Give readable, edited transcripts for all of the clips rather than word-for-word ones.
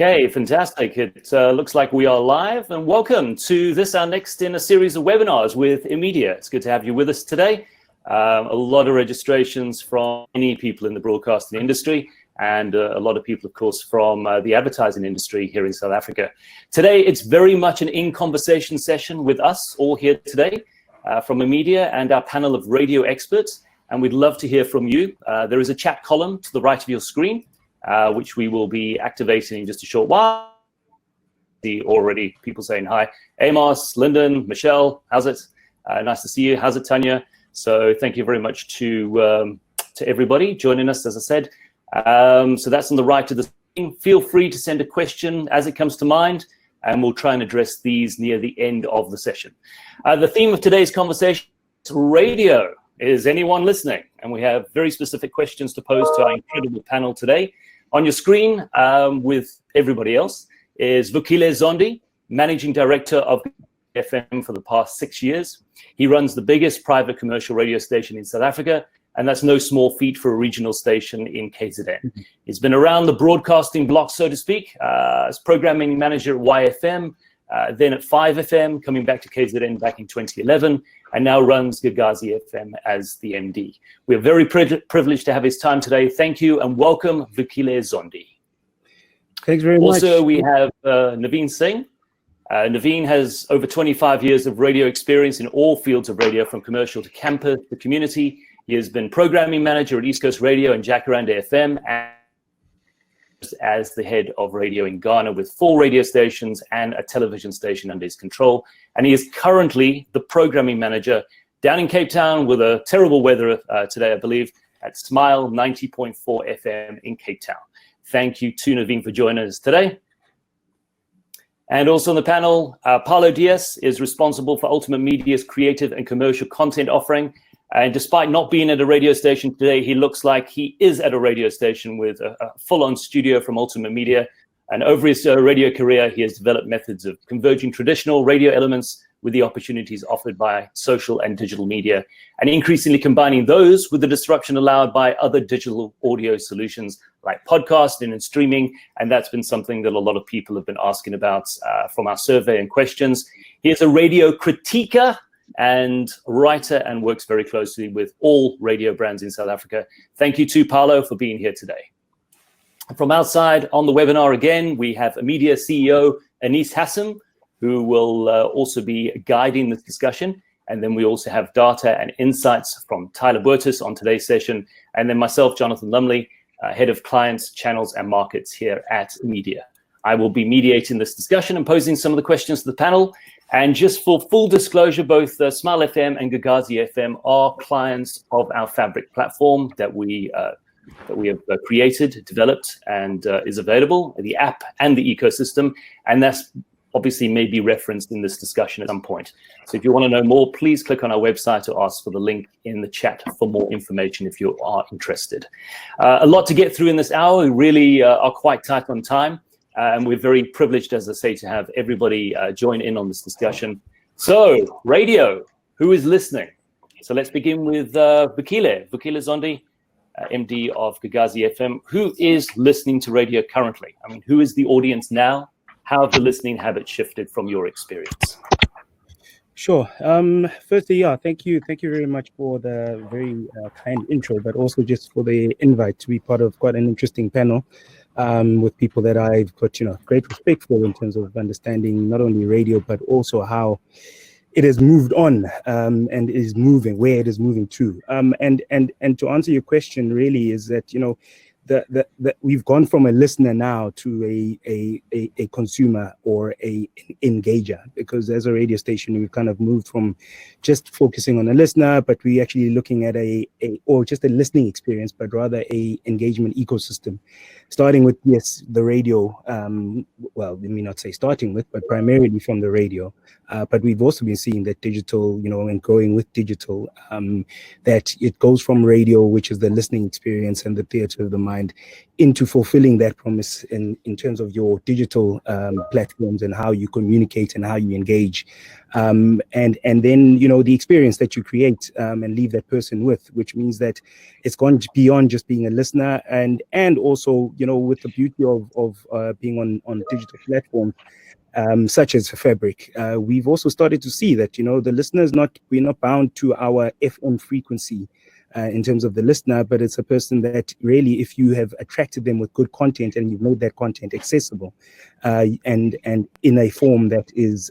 Okay, fantastic. It looks like we are live, and welcome to this, our next in a series of webinars with immedia. It's good to have you with us today. A lot of registrations from many people in the broadcasting industry, and a lot of people, of course, from the advertising industry here in South Africa. Today, it's very much an in-conversation session with us all here today from immedia and our panel of radio experts, and we'd love to hear from you. There is a chat column to the right of your screen, which we will be activating in just a short while. See already people saying hi. Amos, Lyndon, Michelle, how's it? Nice to see you. How's it, Tanya? So thank you very much to everybody joining us, as I said. So that's on the right of the screen. Feel free to send a question as it comes to mind, and we'll try and address these near the end of the session. The theme of today's conversation is radio. Is anyone listening? And we have very specific questions to pose to our incredible panel today. On your screen, with everybody else, is Vukile Zondi, Managing Director of FM for the past 6 years. He runs the biggest private commercial radio station in South Africa, and that's no small feat for a regional station in KZN. He's been around the broadcasting block, so to speak, as programming manager at YFM, then at 5FM, coming back to KZN back in 2011, and now runs Gagasi FM as the MD. We are very privileged to have his time today. Thank you and welcome, Vukile Zondi. Thanks very much. Also, we have Naveen Singh. Naveen has over 25 years of radio experience in all fields of radio, from commercial to campus to community. He has been programming manager at East Coast Radio and Jacaranda FM, and as the head of radio in Ghana with 4 radio stations and a television station under his control. And he is currently the programming manager down in Cape Town with a terrible weather today, I believe, at Smile 90.4 FM in Cape Town. Thank you to Naveen for joining us today. And also on the panel, Paulo Diaz is responsible for Ultimate Media's creative and commercial content offering. And despite not being at a radio station today, he looks like he is at a radio station with a full-on studio from Ultimate Media. And over his radio career, he has developed methods of converging traditional radio elements with the opportunities offered by social and digital media, and increasingly combining those with the disruption allowed by other digital audio solutions like podcasting and streaming. And that's been something that a lot of people have been asking about from our survey and questions. He is a radio critiquer and writer and works very closely with all radio brands in South Africa. Thank you to Paulo for being here today. From outside on the webinar again, we have immedia CEO Anice Hassim, who will also be guiding this discussion. And then we also have data and insights from Thaila on today's session. And then myself, Jonathan Lumley, head of clients, channels and markets here at immedia. I will be mediating this discussion and posing some of the questions to the panel. And just for full disclosure, both Smile FM and Gagasi FM are clients of our Fabrik platform that we have created, developed, and is available, the app and the ecosystem. And that's obviously may be referenced in this discussion at some point. So if you want to know more, please click on our website or ask for the link in the chat for more information if you are interested. A lot to get through in this hour. We really are quite tight on time. And we're very privileged, as I say, to have everybody join in on this discussion. So, radio, who is listening? So let's begin with Vukile Zondi, MD of Gagasi FM. Who is listening to radio currently? I mean, who is the audience now? How have the listening habits shifted from your experience? Sure. Firstly, thank you very much for the very kind intro, but also just for the invite to be part of quite an interesting panel. With people that I've got, great respect for in terms of understanding not only radio, but also how it has moved on and is moving, where it is moving to. And to answer your question, really, is that, that we've gone from a listener now to a consumer or a engager, because as a radio station we've kind of moved from just focusing on a listener, but we're actually looking at or just a listening experience, but rather a engagement ecosystem, starting with the radio. Well, we may not say starting with, but primarily from the radio, but we've also been seeing that digital, and growing with digital, that it goes from radio, which is the listening experience and the theater of the mind, mind into fulfilling that promise in terms of your digital platforms and how you communicate and how you engage. And then, the experience that you create and leave that person with, which means that it's gone beyond just being a listener, and also, with the beauty of being on digital platforms, such as Fabrik, we've also started to see that, the listeners we're not bound to our FM frequency in terms of the listener, but it's a person that really, if you have attracted them with good content and you've made that content accessible and in a form that is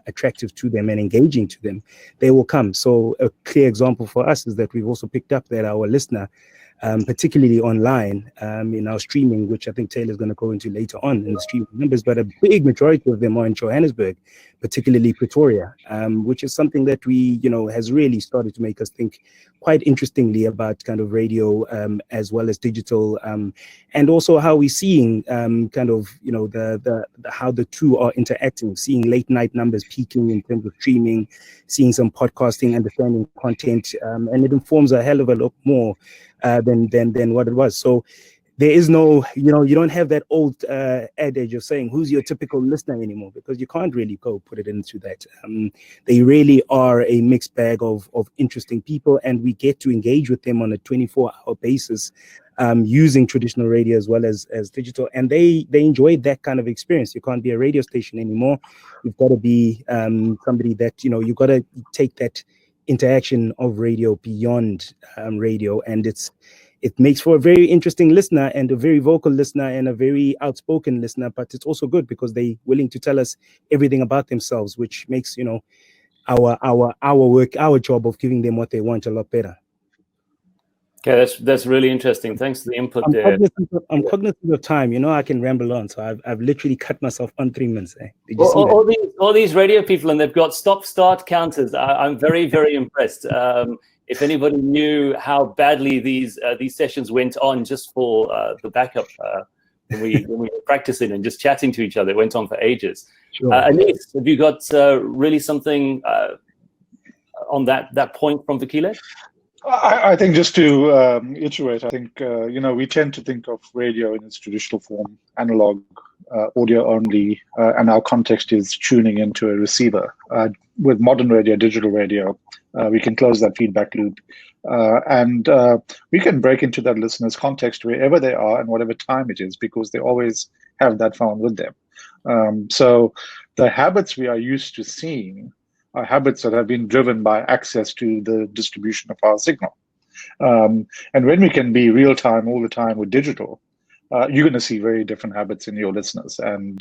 attractive to them and engaging to them, they will come. So a clear example for us is that we've also picked up that our listener, particularly online, in our streaming, which I think Taylor's going to go into later on in the streaming numbers, but a big majority of them are in Johannesburg, particularly Pretoria, which is something that we, has really started to make us think quite interestingly about kind of radio as well as digital, and also how we're seeing kind of, the how the two are interacting, seeing late night numbers peaking in terms of streaming, seeing some podcasting, understanding content, and it informs a hell of a lot more than what it was. So there is no, you don't have that old adage of saying who's your typical listener anymore, because you can't really go put it into that. They really are a mixed bag of interesting people, and we get to engage with them on a 24-hour basis using traditional radio as well as digital, and they enjoy that kind of experience. You can't be a radio station anymore. You've got to be somebody that, you've got to take that interaction of radio beyond radio, and it makes for a very interesting listener and a very vocal listener and a very outspoken listener, but it's also good because they're willing to tell us everything about themselves, which makes our work, our job of giving them what they want a lot better. Okay, that's really interesting. Thanks for the input there. I'm cognizant of time. I can ramble on, so I've literally cut myself on 3 minutes. Did you see that? All these radio people, and they've got stop-start counters. I'm very, very impressed. If anybody knew how badly these sessions went on just for the backup when we were practicing and just chatting to each other, it went on for ages. Sure. Anice, have you got really something on that point from Vukile? I think just to iterate, I think, we tend to think of radio in its traditional form, analog, audio only, and our context is tuning into a receiver. With modern radio, digital radio, we can close that feedback loop, and we can break into that listener's context wherever they are and whatever time it is, because they always have that phone with them. So the habits we are used to seeing are habits that have been driven by access to the distribution of our signal. And when we can be real time all the time with digital, you're going to see very different habits in your listeners. And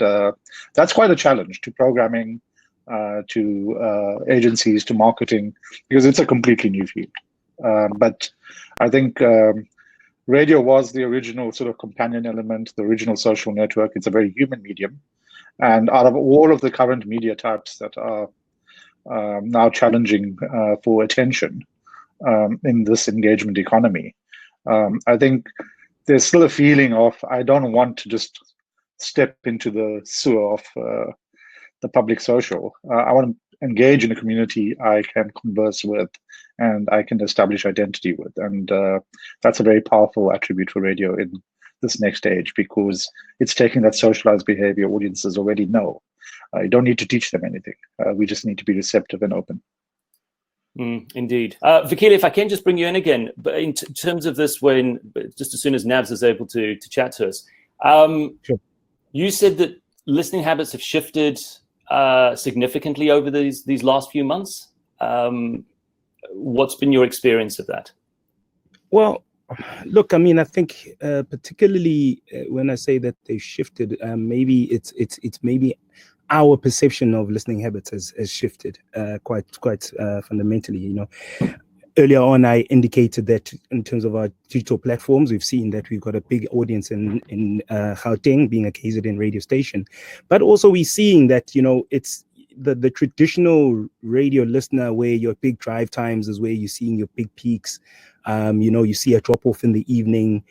that's quite a challenge to programming, to agencies, to marketing, because it's a completely new field. But I think radio was the original sort of companion element, the original social network. It's a very human medium. And out of all of the current media types that are now challenging for attention in this engagement economy, I think there's still a feeling of, I don't want to just step into the sewer of the public social. I want to engage in a community I can converse with and I can establish identity with. And that's a very powerful attribute for radio in this next age, because it's taking that socialized behavior audiences already know. You don't need to teach them anything. We just need to be receptive and open. Indeed. Vukile, if I can just bring you in again, but in terms of this, just as soon as Navs is able to chat to us, sure. You said that listening habits have shifted significantly over these last few months. What's been your experience of that? Well, look, I mean, I think particularly when I say that they've shifted, maybe it's maybe our perception of listening habits has shifted quite fundamentally. Earlier on, I indicated that in terms of our digital platforms, we've seen that we've got a big audience in Gauteng, being a KZN radio station, but also we're seeing that it's the traditional radio listener, where your big drive times is where you're seeing your big peaks. You see a drop off in the evening.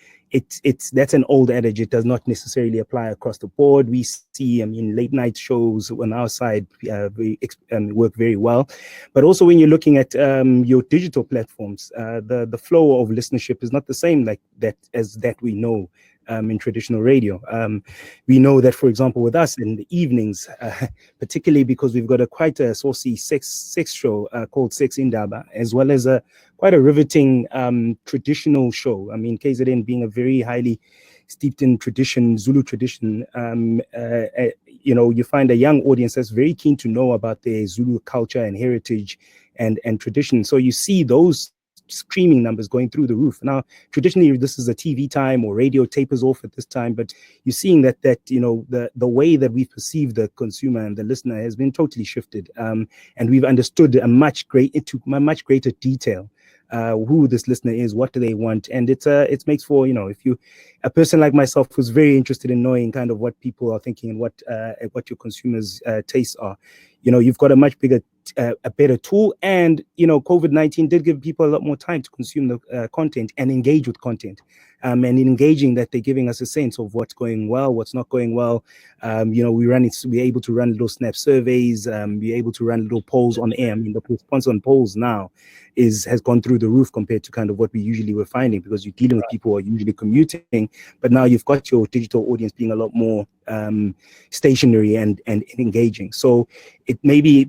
That's an old adage. It does not necessarily apply across the board. We see, late night shows on our side work very well, but also when you're looking at your digital platforms, the flow of listenership is not the same like that as that we know in traditional radio. We know that, for example, with us in the evenings, particularly because we've got quite a saucy sex show called Sex Indaba, as well as quite a riveting traditional show. KZN being a very highly steeped in tradition, Zulu tradition, you find a young audience that's very keen to know about their Zulu culture and heritage and tradition. So you see those streaming numbers going through the roof. Now, traditionally, this is a TV time or radio tapers off at this time, but you're seeing that the way that we perceive the consumer and the listener has been totally shifted, and we've understood into much greater detail who this listener is, what do they want, and it makes for, if you a person like myself who's very interested in knowing kind of what people are thinking and what your consumers' tastes are, you've got a much bigger, a better tool. And COVID-19 did give people a lot more time to consume the content and engage with content, and in engaging that, they're giving us a sense of what's going well, what's not going well. We're able to run little snap surveys, we're able to run little polls on air. The response on polls now has gone through the roof compared to kind of what we usually were finding, because you're dealing with people who are usually commuting, but now you've got your digital audience being a lot more stationary and engaging. So it may be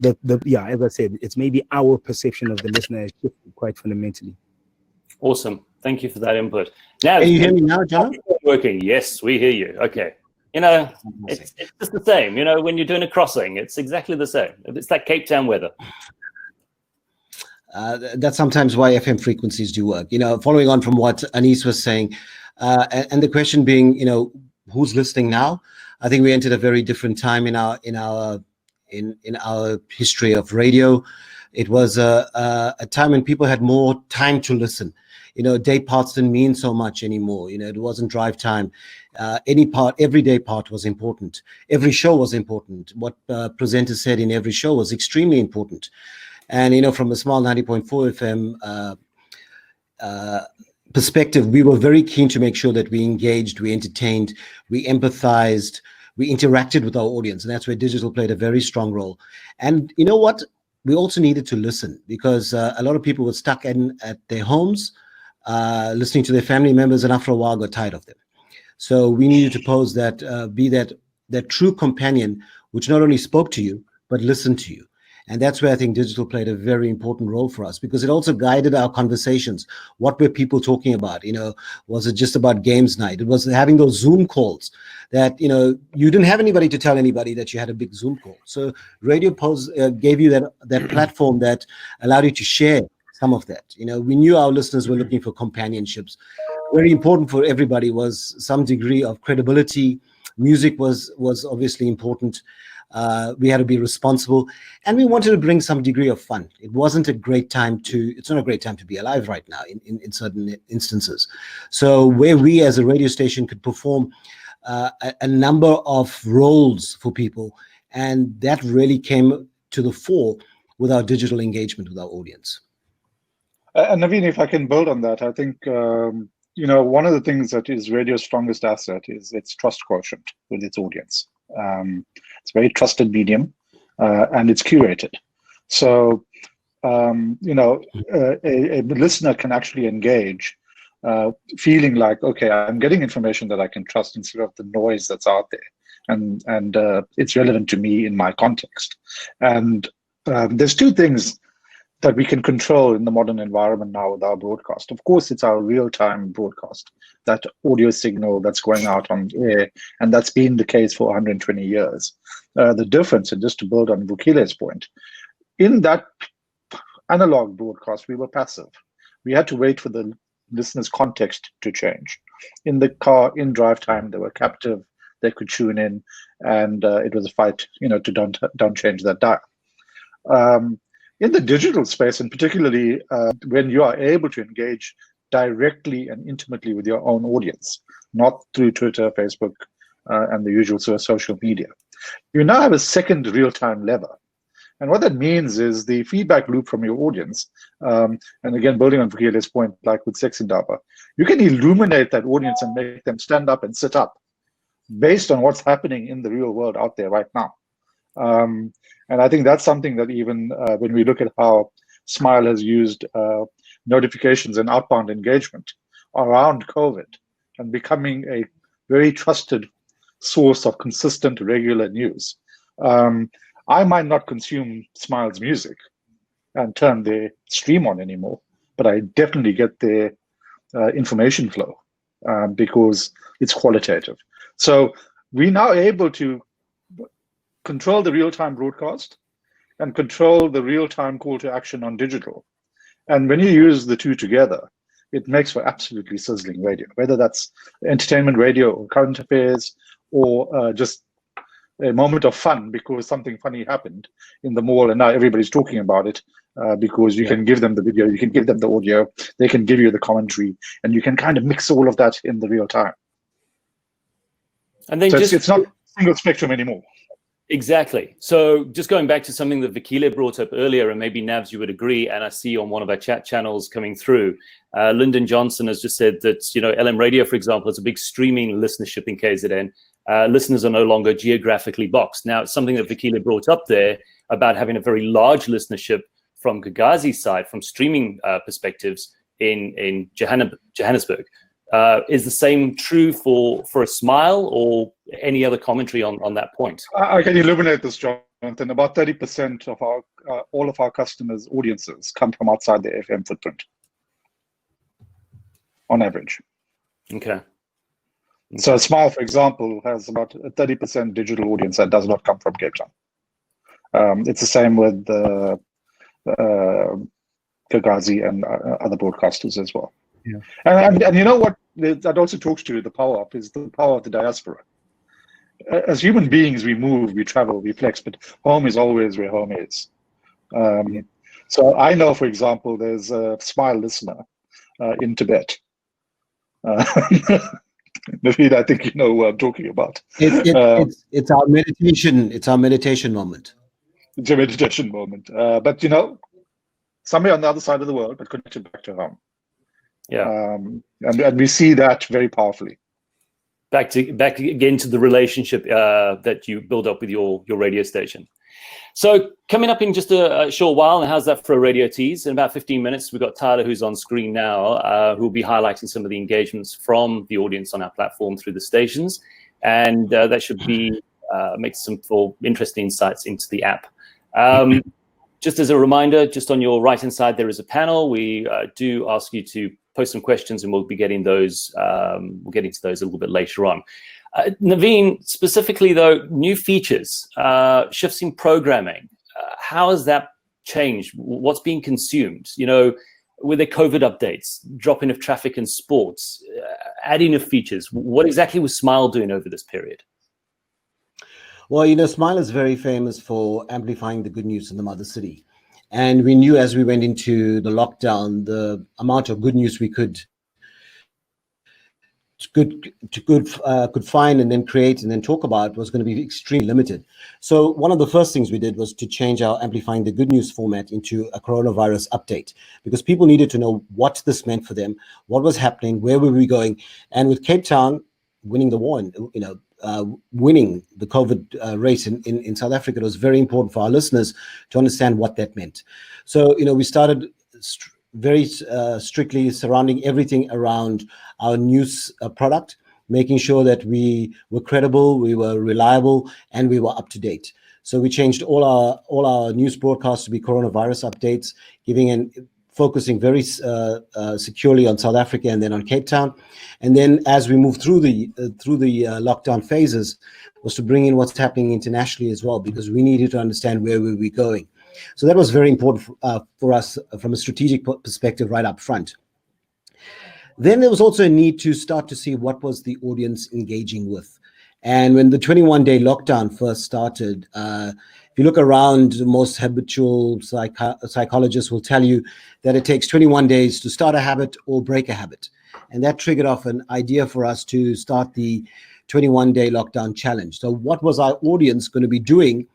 as I said, it's maybe our perception of the listener has shifted quite fundamentally. Awesome. Thank you for that input. Now, can you hear me now, John? Working. Yes, we hear you. Okay. It's just the same. When you're doing a crossing, it's exactly the same. It's like Cape Town weather. That's sometimes why FM frequencies do work. Following on from what Anice was saying, and the question being, who's listening now? I think we entered a very different time in our history of radio. It was a time when people had more time to listen. Day parts didn't mean so much anymore. It wasn't drive time. Every day part was important. Every show was important. What presenters said in every show was extremely important. And, from a small 90.4 FM perspective, we were very keen to make sure that we engaged, we entertained, we empathized, we interacted with our audience. And that's where digital played a very strong role. And you know what? We also needed to listen, because a lot of people were stuck at their homes, listening to their family members, and after a while got tired of them. So we needed to pose be that true companion, which not only spoke to you, but listened to you. And that's where I think digital played a very important role for us, because it also guided our conversations. What were people talking about? Was it just about games night? It was having those Zoom calls that, you didn't have anybody to tell anybody that you had a big Zoom call. So radio gave you that platform that allowed you to share some of that. We knew our listeners were looking for companionships. Very important for everybody was some degree of credibility. Music was obviously important. We had to be responsible, and we wanted to bring some degree of fun. It's not a great time to be alive right now in certain instances. So where we as a radio station could perform a number of roles for people, and that really came to the fore with our digital engagement with our audience. And Naveen, if I can build on that, I think, one of the things that is radio's strongest asset is its trust quotient with its audience. It's a very trusted medium, and it's curated. So, a listener can actually engage, feeling like, okay, I'm getting information that I can trust instead of the noise that's out there, and it's relevant to me in my context. And there's two things that we can control in the modern environment now with our broadcast. Of course, it's our real-time broadcast, that audio signal that's going out on air, and that's been the case for 120 years. The difference, and just to build on Vukile's point, in that analog broadcast, we were passive. We had to wait for the listener's context to change. In the car, in drive time, they were captive, they could tune in, and it was a fight, to don't change that dial. In the digital space, and particularly when you are able to engage directly and intimately with your own audience, not through Twitter, Facebook, and the usual sort of social media, you now have a second real-time lever. And what that means is the feedback loop from your audience. And again, building on Vukile's point, like with Sex Indaba, you can illuminate that audience and make them stand up and sit up based on what's happening in the real world out there right now. And I think that's something that even when we look at how Smile has used notifications and outbound engagement around COVID and becoming a very trusted source of consistent, regular news. I might not consume Smile's music and turn their stream on anymore, but I definitely get their information flow because it's qualitative. So we're now able to control the real-time broadcast and control the real-time call to action on digital. And when you use the two together, it makes for absolutely sizzling radio, whether that's entertainment radio or current affairs or just a moment of fun because something funny happened in the mall and now everybody's talking about it because you can give them the video, you can give them the audio, they can give you the commentary, and you can kind of mix all of that in the real time. And then so it's not single spectrum anymore. Exactly. So just going back to something that Vukile brought up earlier, and maybe Navs, you would agree, and I see on one of our chat channels coming through, Lyndon Johnson has just said that, LM Radio, for example, has a big streaming listenership in KZN. Listeners are no longer geographically boxed. Now, it's something that Vukile brought up there about having a very large listenership from Gagasi's side, from streaming perspectives in Johannesburg. Is the same true for a Smile, or any other commentary on that point? I can illuminate this, Jonathan. About 30% of our all of our customers' audiences come from outside the FM footprint, on average. Okay. So Smile, for example, has about a 30% digital audience that does not come from Cape Town. It's the same with Gagasi and other broadcasters as well. Yeah. And you know what that also talks to the power of is the power of the diaspora. As human beings, we move, we travel, we flex, but home is always where home is. So I know, for example, there's a Smile listener in Tibet. Naveen, I think you know what I'm talking about. It's our meditation. It's our meditation moment. It's a meditation moment. But somewhere on the other side of the world, but connected back to home. Yeah. And we see that very powerfully. Back again to the relationship that you build up with your radio station. So coming up in just a short while, and how's that for a radio tease? In about 15 minutes, we've got Thaila, who's on screen now, who'll be highlighting some of the engagements from the audience on our platform through the stations. And that should be make some for interesting insights into the app. Just as a reminder, just on your right-hand side, there is a panel. We do ask you to post some questions, and we'll be getting those. We'll get into those a little bit later on. Naveen, specifically though, new features, shifts in programming. How has that changed? What's being consumed? With the COVID updates, dropping of traffic in sports, adding of features. What exactly was Smile doing over this period? Well, Smile is very famous for amplifying the good news in the mother city. And we knew as we went into the lockdown, the amount of good news we could find and then create and then talk about was going to be extremely limited. So one of the first things we did was to change our amplifying the good news format into a coronavirus update, because people needed to know what this meant for them, what was happening, where were we going. And with Cape Town winning the war, winning the COVID race in South Africa, it was very important for our listeners to understand what that meant. So, we started very strictly surrounding everything around our news product, making sure that we were credible, we were reliable, and we were up to date. So we changed all our news broadcasts to be coronavirus updates, focusing very securely on South Africa and then on Cape Town. And then as we move through the lockdown phases, was to bring in what's happening internationally as well, because we needed to understand where we were going. So that was very important for us from a strategic perspective right up front. Then there was also a need to start to see what was the audience engaging with. And when the 21-day lockdown first started, if you look around, most habitual psychologists will tell you that it takes 21 days to start a habit or break a habit. And that triggered off an idea for us to start the 21-day lockdown challenge. So what was our audience going to be doing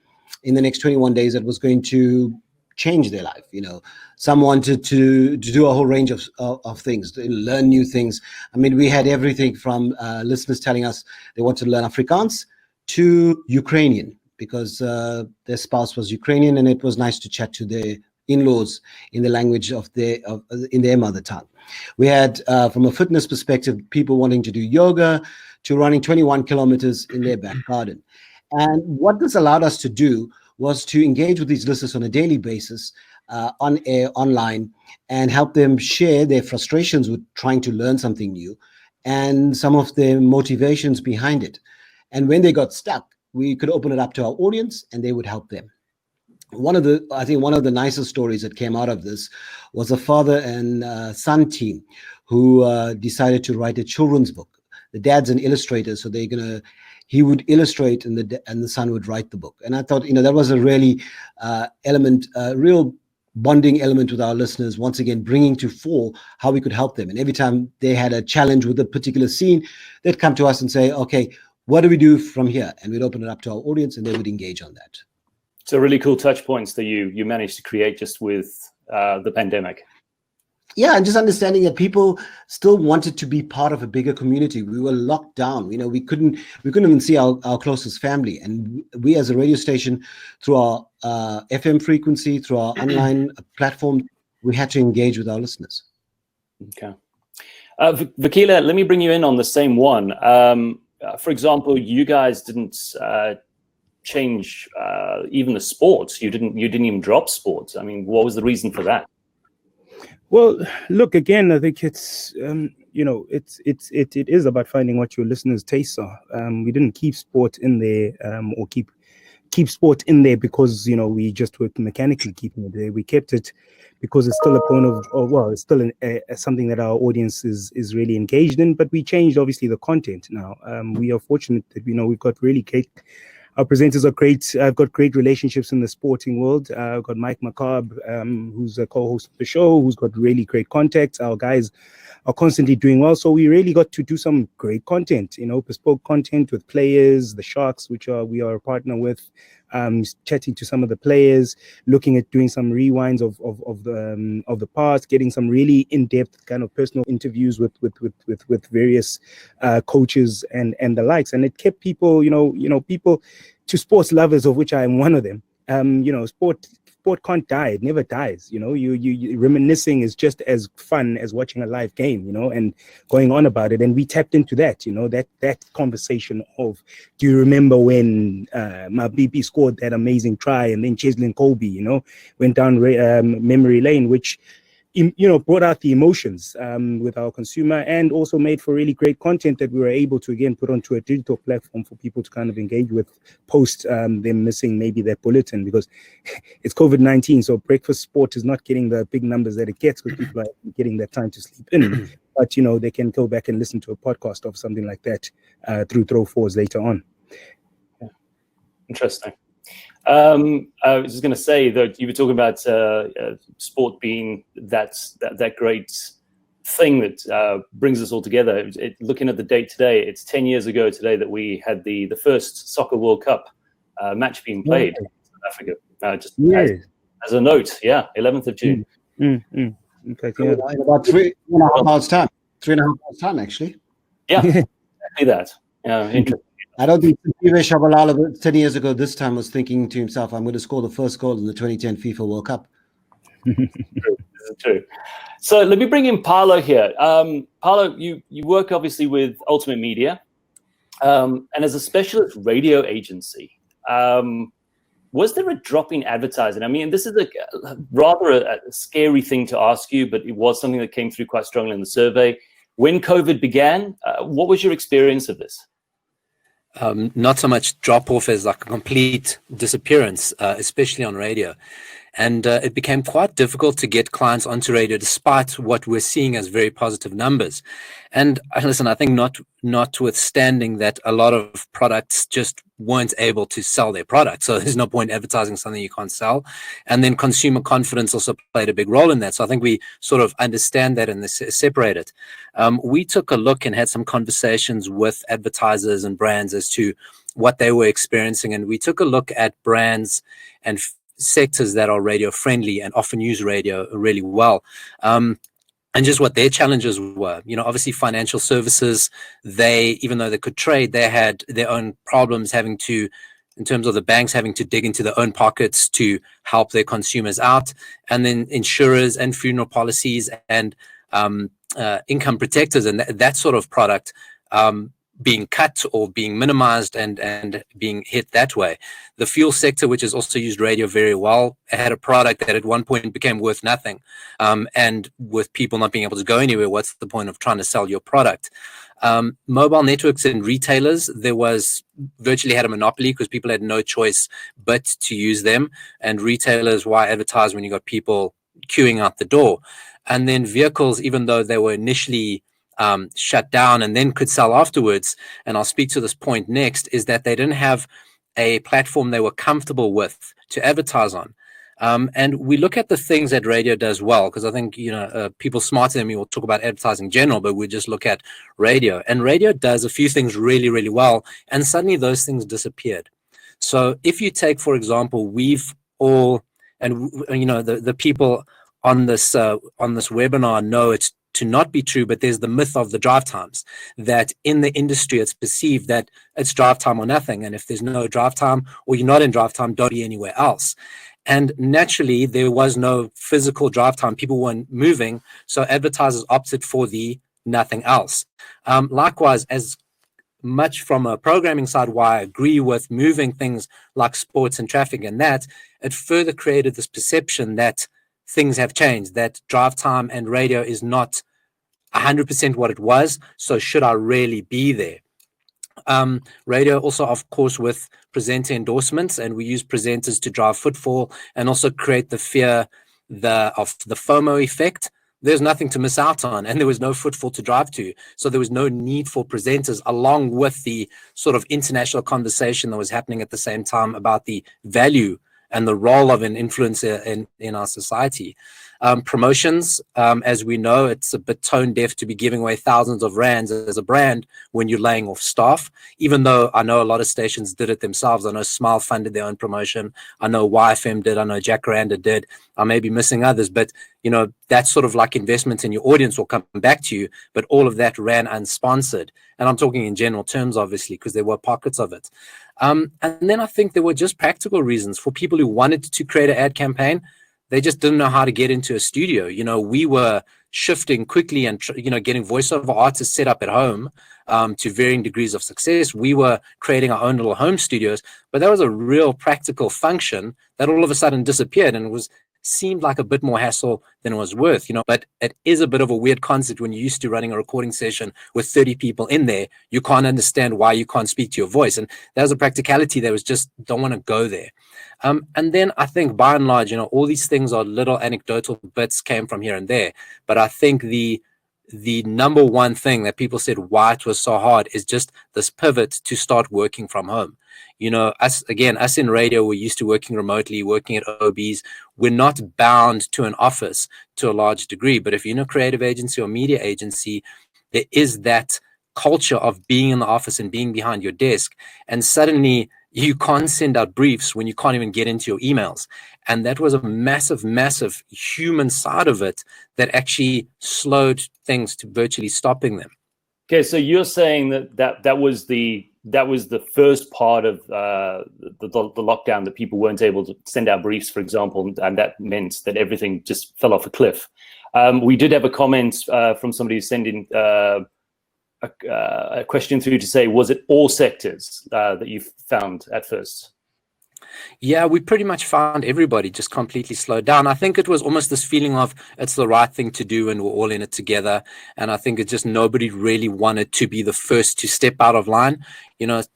in the next 21 days that was going to change their life. Some wanted to do a whole range of things, to learn new things. I mean, we had everything from listeners telling us they want to learn Afrikaans to Ukrainian, because their spouse was Ukrainian, and it was nice to chat to their in-laws in the language in their mother tongue. We had, from a fitness perspective, people wanting to do yoga to running 21 kilometers in their back garden. And what this allowed us to do was to engage with these listeners on a daily basis, on air, online, and help them share their frustrations with trying to learn something new and some of their motivations behind it. And when they got stuck, we could open it up to our audience and they would help them. I think one of the nicest stories that came out of this was a father and son team who decided to write a children's book. The dad's an illustrator, so he would illustrate and the son would write the book. And I thought, that was a really real bonding element with our listeners, once again, bringing to fore how we could help them. And every time they had a challenge with a particular scene, they'd come to us and say, okay, what do we do from here? And we'd open it up to our audience and they would engage on that. So really cool touch points that you managed to create just with the pandemic. Yeah, and just understanding that people still wanted to be part of a bigger community. We were locked down. We couldn't even see our closest family. And we as a radio station, through our FM frequency, through our online platform, we had to engage with our listeners. Okay. Vukile, let me bring you in on the same one. For example, you guys didn't change even the sports. You didn't even drop sports. I mean, what was the reason for that? Well, look, again, I think it's it is about finding what your listeners' tastes are. We didn't keep sport in there or keep sport in there because we just were mechanically keeping it there. We kept it because it's still a point it's still something that our audience is really engaged in. But we changed obviously the content now. We are fortunate that we've got really great. Our presenters are great. I've got great relationships in the sporting world. I've got Mike McCabe, who's a co-host of the show, who's got really great contacts. Our guys are constantly doing well. So we really got to do some great content, bespoke content with players, the Sharks, which we are a partner with, chatting to some of the players, looking at doing some rewinds of the past, getting some really in-depth kind of personal interviews with various coaches and the likes. And it kept people, people to sports lovers, of which I am one of them. Sport can't die. It never dies. You reminiscing is just as fun as watching a live game, and going on about it. And we tapped into that, that conversation of, do you remember when Mabibi scored that amazing try, and then Cheslin Colby, went down memory lane, which brought out the emotions with our consumer, and also made for really great content that we were able to again put onto a digital platform for people to kind of engage with post them missing maybe their bulletin, because it's COVID-19, so breakfast sport is not getting the big numbers that it gets because people are getting that time to sleep in. But they can go back and listen to a podcast of something like that through Throw Fours later on. Yeah. Interesting. I was just going to say that you were talking about sport being that great thing that brings us all together. Looking at the date today, it's 10 years ago today that we had the first Soccer World Cup match being played in South Africa. Just as a note, 11th of June. Okay, yeah. In about 3.5 hours time. 3.5 hours time, actually. Yeah, exactly that. Interesting. I don't think Sive Shabalala 10 years ago this time was thinking to himself, I'm going to score the first goal in the 2010 FIFA World Cup. True. So let me bring in Paulo here. Paulo, you work obviously with Ultimate Media, and as a specialist radio agency, was there a drop in advertising? I mean, this is rather a scary thing to ask you, but it was something that came through quite strongly in the survey. When COVID began, what was your experience of this? Not so much drop off as like a complete disappearance, especially on radio. And it became quite difficult to get clients onto radio despite what we're seeing as very positive numbers. And listen, I think notwithstanding that a lot of products just weren't able to sell their product. So there's no point advertising something you can't sell. And then consumer confidence also played a big role in that. So I think we sort of understand that and separate it. We took a look and had some conversations with advertisers and brands as to what they were experiencing. And we took a look at brands and sectors that are radio friendly and often use radio really well. And just what their challenges were. Obviously financial services, even though they could trade, they had their own problems in terms of the banks having to dig into their own pockets to help their consumers out. And then insurers and funeral policies and income protectors and that sort of product being cut or being minimized and being hit that way. The fuel sector, which has also used radio very well, had a product that at one point became worth nothing. And with people not being able to go anywhere, what's the point of trying to sell your product? Mobile networks and retailers, there was virtually had a monopoly because people had no choice but to use them. And retailers, why advertise when you got people queuing out the door? And then vehicles, even though they were initially shut down and then could sell afterwards, and I'll speak to this point next, is that they didn't have a platform they were comfortable with to advertise on. And we look at the things that radio does well, because I think people smarter than me will talk about advertising in general, but we just look at radio, and radio does a few things really, really well, and suddenly those things disappeared. So if you take, for example, we've all, and the people on this webinar know it's to not be true, but there's the myth of the drive times, that in the industry it's perceived that it's drive time or nothing, and if there's no drive time or you're not in drive time, don't be anywhere else. And naturally there was no physical drive time, people weren't moving, so advertisers opted for the nothing else. Likewise, as much from a programming side, why I agree with moving things like sports and traffic and that, it further created this perception that things have changed, that drive time and radio is not 100% what it was, so should I really be there? Radio also, of course, with presenter endorsements, and we use presenters to drive footfall and also create the fear of the FOMO effect. There's nothing to miss out on, and there was no footfall to drive to, so there was no need for presenters, along with the sort of international conversation that was happening at the same time about the value and the role of an influencer in our society. Promotions, as we know, it's a bit tone deaf to be giving away thousands of rands as a brand when you're laying off staff, even though I know a lot of stations did it themselves. I know Smile funded their own promotion. I know YFM did. I know Jacaranda did. I may be missing others, but that sort of like investment in your audience will come back to you, but all of that ran unsponsored. And I'm talking in general terms, obviously, because there were pockets of it. And then I think there were just practical reasons for people who wanted to create an ad campaign. They just didn't know how to get into a studio. We were shifting quickly and, getting voiceover artists set up at home to varying degrees of success. We were creating our own little home studios, but that was a real practical function that all of a sudden disappeared, and seemed like a bit more hassle than it was worth, but it is a bit of a weird concept when you're used to running a recording session with 30 people in there. You can't understand why you can't speak to your voice. And that was a practicality that was just, don't want to go there. And then I think by and large, all these things are little anecdotal bits came from here and there. But I think the number one thing that people said why it was so hard is just this pivot to start working from home. Us in radio, we're used to working remotely, working at OBs. We're not bound to an office to a large degree. But if you're in a creative agency or media agency, there is that culture of being in the office and being behind your desk. And suddenly you can't send out briefs when you can't even get into your emails. And that was a massive, massive human side of it that actually slowed things to virtually stopping them. Okay, so you're saying that was the first part of the lockdown, that people weren't able to send out briefs, for example, and that meant that everything just fell off a cliff. We did have a comment from somebody who's sending a question through to say, was it all sectors that you found at first? Yeah, we pretty much found everybody just completely slowed down. I think it was almost this feeling of it's the right thing to do and we're all in it together. And I think it's just nobody really wanted to be the first to step out of line.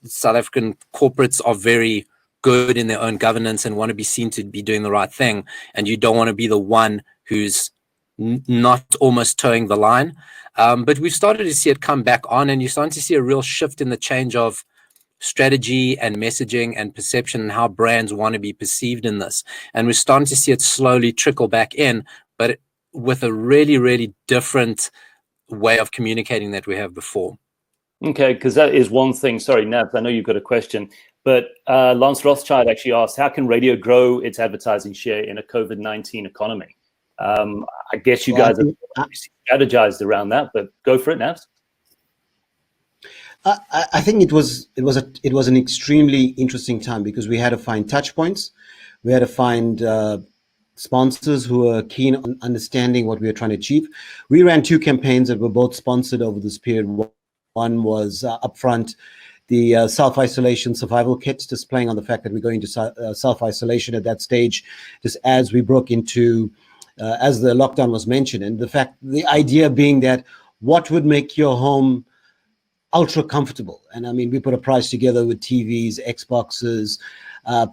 South African corporates are very good in their own governance and want to be seen to be doing the right thing. And you don't want to be the one who's not almost towing the line. But we've started to see it come back on, and you're starting to see a real shift in the change of strategy and messaging and perception and how brands want to be perceived in this. And we're starting to see it slowly trickle back in, but with a really, really different way of communicating that we have before. Okay, because that is one thing. Sorry, Nav, I know you've got a question, but Lance Rothschild actually asked, how can radio grow its advertising share in a COVID-19 economy? I guess you guys have strategized around that, but go for it, Nav. I think it was an extremely interesting time because we had to find touch points, we had to find sponsors who were keen on understanding what we were trying to achieve. We ran 2 campaigns that were both sponsored over this period. One was upfront, the self-isolation survival kit, just playing on the fact that we're going to self-isolation at that stage, just as we broke into, as the lockdown was mentioned, and the idea being that what would make your home ultra comfortable. And I mean, we put a prize together with TVs, Xboxes,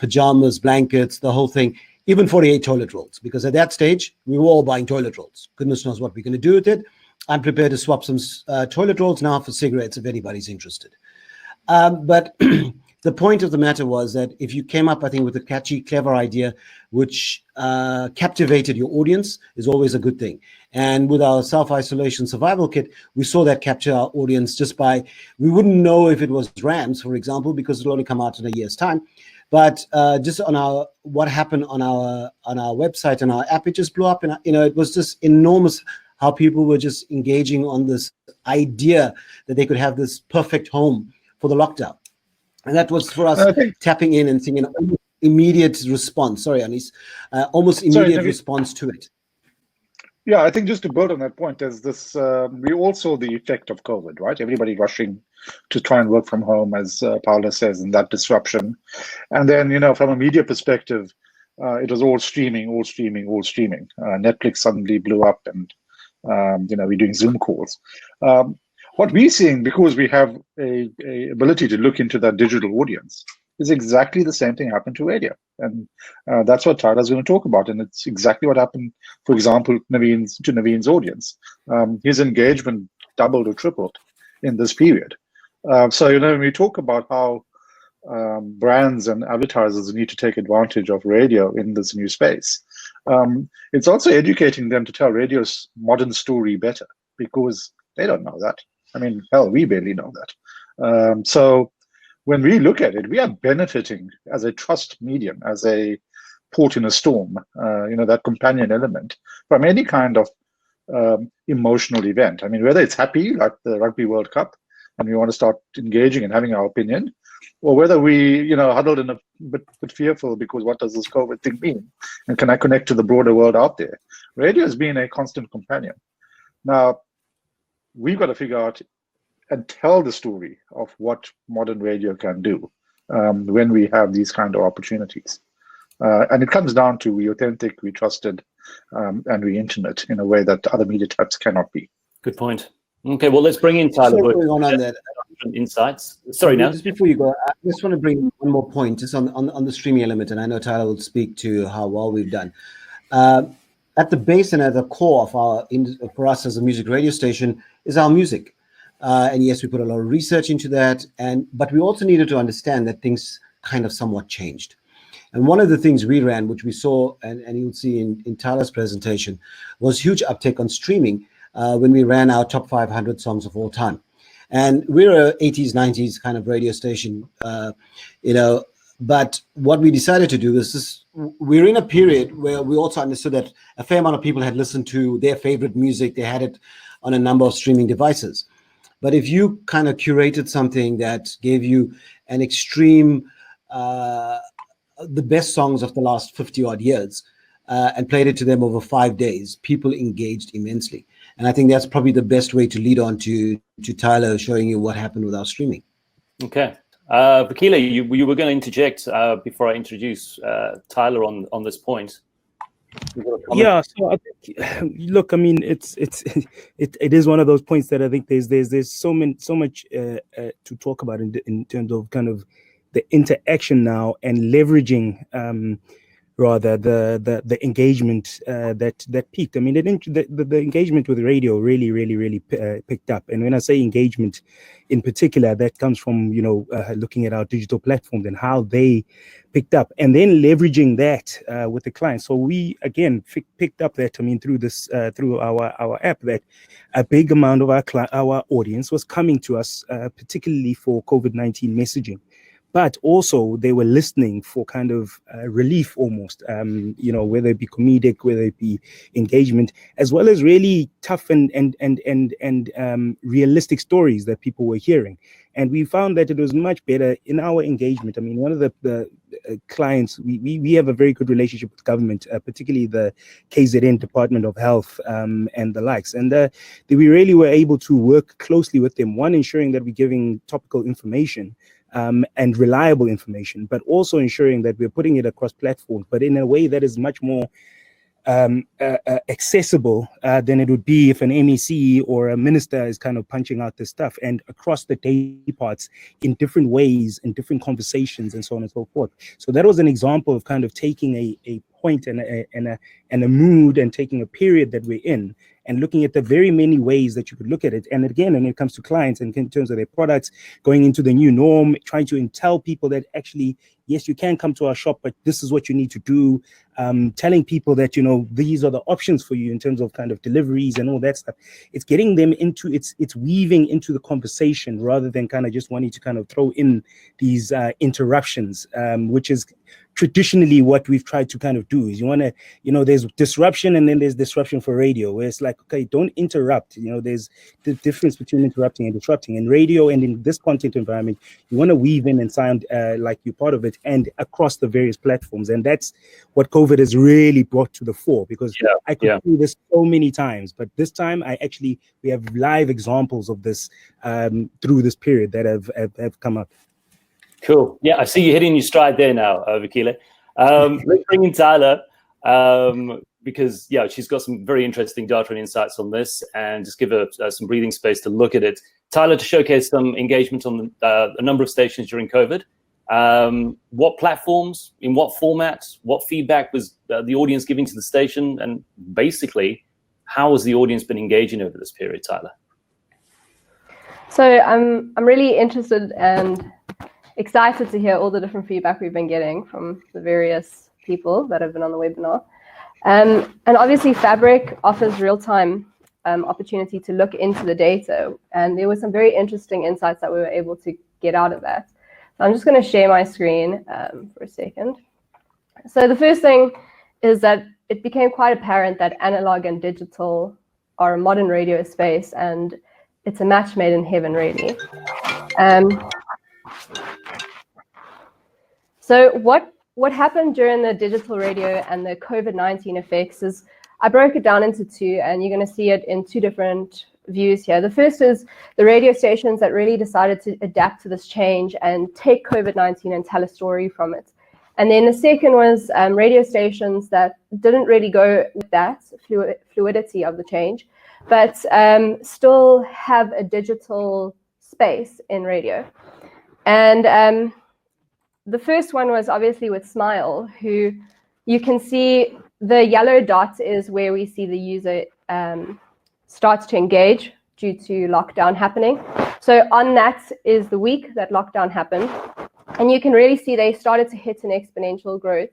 pajamas, blankets, the whole thing, even 48 toilet rolls, because at that stage, we were all buying toilet rolls. Goodness knows what we're going to do with it. I'm prepared to swap some toilet rolls now for cigarettes if anybody's interested. But the point of the matter was that if you came up, I think, with a catchy, clever idea, which captivated your audience, is always a good thing. And with our self-isolation survival kit, we saw that capture our audience just by, we wouldn't know if it was Rams, for example, because it'll only come out in a year's time. But just on what happened on our website and our app, it just blew up. And, it was just enormous how people were just engaging on this idea that they could have this perfect home for the lockdown. And that was for us tapping in and seeing an almost immediate response. Sorry, Anice. Almost immediate response to it. Yeah, I think just to build on that point, there's this, we all saw the effect of COVID, right? Everybody rushing to try and work from home, as Paulo says, and that disruption. And then, from a media perspective, it was all streaming. Netflix suddenly blew up and, we're doing Zoom calls. What we're seeing, because we have a ability to look into that digital audience, is exactly the same thing happened to radio. And that's what Thaila's going to talk about. And it's exactly what happened, for example, Naveen's audience. His engagement doubled or tripled in this period. So, when we talk about how brands and advertisers need to take advantage of radio in this new space, it's also educating them to tell radio's modern story better, because they don't know that. I mean, hell, we barely know that. So when we look at it, we are benefiting as a trust medium, as a port in a storm, that companion element from any kind of emotional event. I mean, whether it's happy, like the Rugby World Cup, and we want to start engaging and having our opinion, or whether we, huddled in a bit fearful because what does this COVID thing mean? And can I connect to the broader world out there? Radio has been a constant companion. Now, we've got to figure out and tell the story of what modern radio can do when we have these kind of opportunities. And it comes down to we authentic, we trusted, and we intimate in a way that other media types cannot be. Good point. Okay, well, let's bring in Tyler. On that. Insights. Sorry, now. Just before you go, I just want to bring one more point, just on the streaming element, and I know Tyler will speak to how well we've done. At the base and at the core of for us as a music radio station is our music. And yes, we put a lot of research into that, but we also needed to understand that things kind of somewhat changed. And one of the things we ran, which we saw, and you'll see in Tyler's presentation, was huge uptake on streaming when we ran our top 500 songs of all time. And we're a 80s, 90s kind of radio station, but what we decided to do is we're in a period where we also understood that a fair amount of people had listened to their favorite music. They had it on a number of streaming devices. But if you kind of curated something that gave you an extreme, the best songs of the last 50 odd years, and played it to them over 5 days, people engaged immensely. And I think that's probably the best way to lead on to Tyler showing you what happened with our streaming. Okay. Vukile, you were going to interject before I introduce Tyler on this point. Yeah, so I think, look, I mean, it is one of those points that I think there's so much to talk about in terms of kind of the interaction now and leveraging rather the engagement that peaked. I mean, the engagement with radio really picked up. And when I say engagement in particular, that comes from, you know, looking at our digital platforms and how they picked up, and then leveraging that with the clients. So we again picked up that, I mean, through this through our app, that a big amount of our audience was coming to us, particularly for COVID-19 messaging. But also they were listening for kind of relief almost, you know, whether it be comedic, whether it be engagement, as well as really tough and realistic stories that people were hearing. And we found that it was much better in our engagement. I mean, one of the clients, we have a very good relationship with government, particularly the KZN Department of Health and the likes. And we really were able to work closely with them, one, ensuring that we're giving topical information, and reliable information, but also ensuring that we're putting it across platforms, but in a way that is much more accessible than it would be if an MEC or a minister is kind of punching out this stuff, and across the day parts in different ways, in different conversations, and so on and so forth. So that was an example of kind of taking a point and a mood, and taking a period that we're in, and looking at the very many ways that you could look at it. And again, when it comes to clients and in terms of their products, going into the new norm, trying to tell people that actually, yes, you can come to our shop, but this is what you need to do. Telling people that, you know, these are the options for you in terms of kind of deliveries and all that stuff. It's getting them into, it's weaving into the conversation rather than kind of just wanting to kind of throw in these interruptions, which is traditionally what we've tried to kind of do. Is you want to, you know, there's disruption and then there's disruption for radio, where it's like, okay, don't interrupt. You know, there's the difference between interrupting and disrupting. In radio and in this content environment, you want to weave in and sound like you're part of it, and across the various platforms. And that's what COVID has really brought to the fore, because I could do this so many times, but this time we have live examples of this through this period that have come up. Cool. Yeah, I see you hitting your stride there now, Vukile. Let's bring in Thaila, because she's got some very interesting data and insights on this, and just give her some breathing space to look at it. Thaila, to showcase some engagement on a number of stations during COVID. What platforms, in what formats, what feedback was the audience giving to the station, and basically, how has the audience been engaging over this period, Thaila? So I'm really interested and excited to hear all the different feedback we've been getting from the various people that have been on the webinar. And obviously Fabrik offers real-time opportunity to look into the data, and there were some very interesting insights that we were able to get out of that. So I'm just going to share my screen for a second. So the first thing is that it became quite apparent that analog and digital are a modern radio space, and it's a match made in heaven, really. So what happened during the digital radio and the COVID-19 effects is, I broke it down into two, and you're going to see it in two different views here. The first is the radio stations that really decided to adapt to this change and take COVID-19 and tell a story from it. And then the second was radio stations that didn't really go with that fluidity of the change, but still have a digital space in radio. And the first one was obviously with Smile, who you can see the yellow dot is where we see the user starts to engage due to lockdown happening. So on that is the week that lockdown happened. And you can really see they started to hit an exponential growth.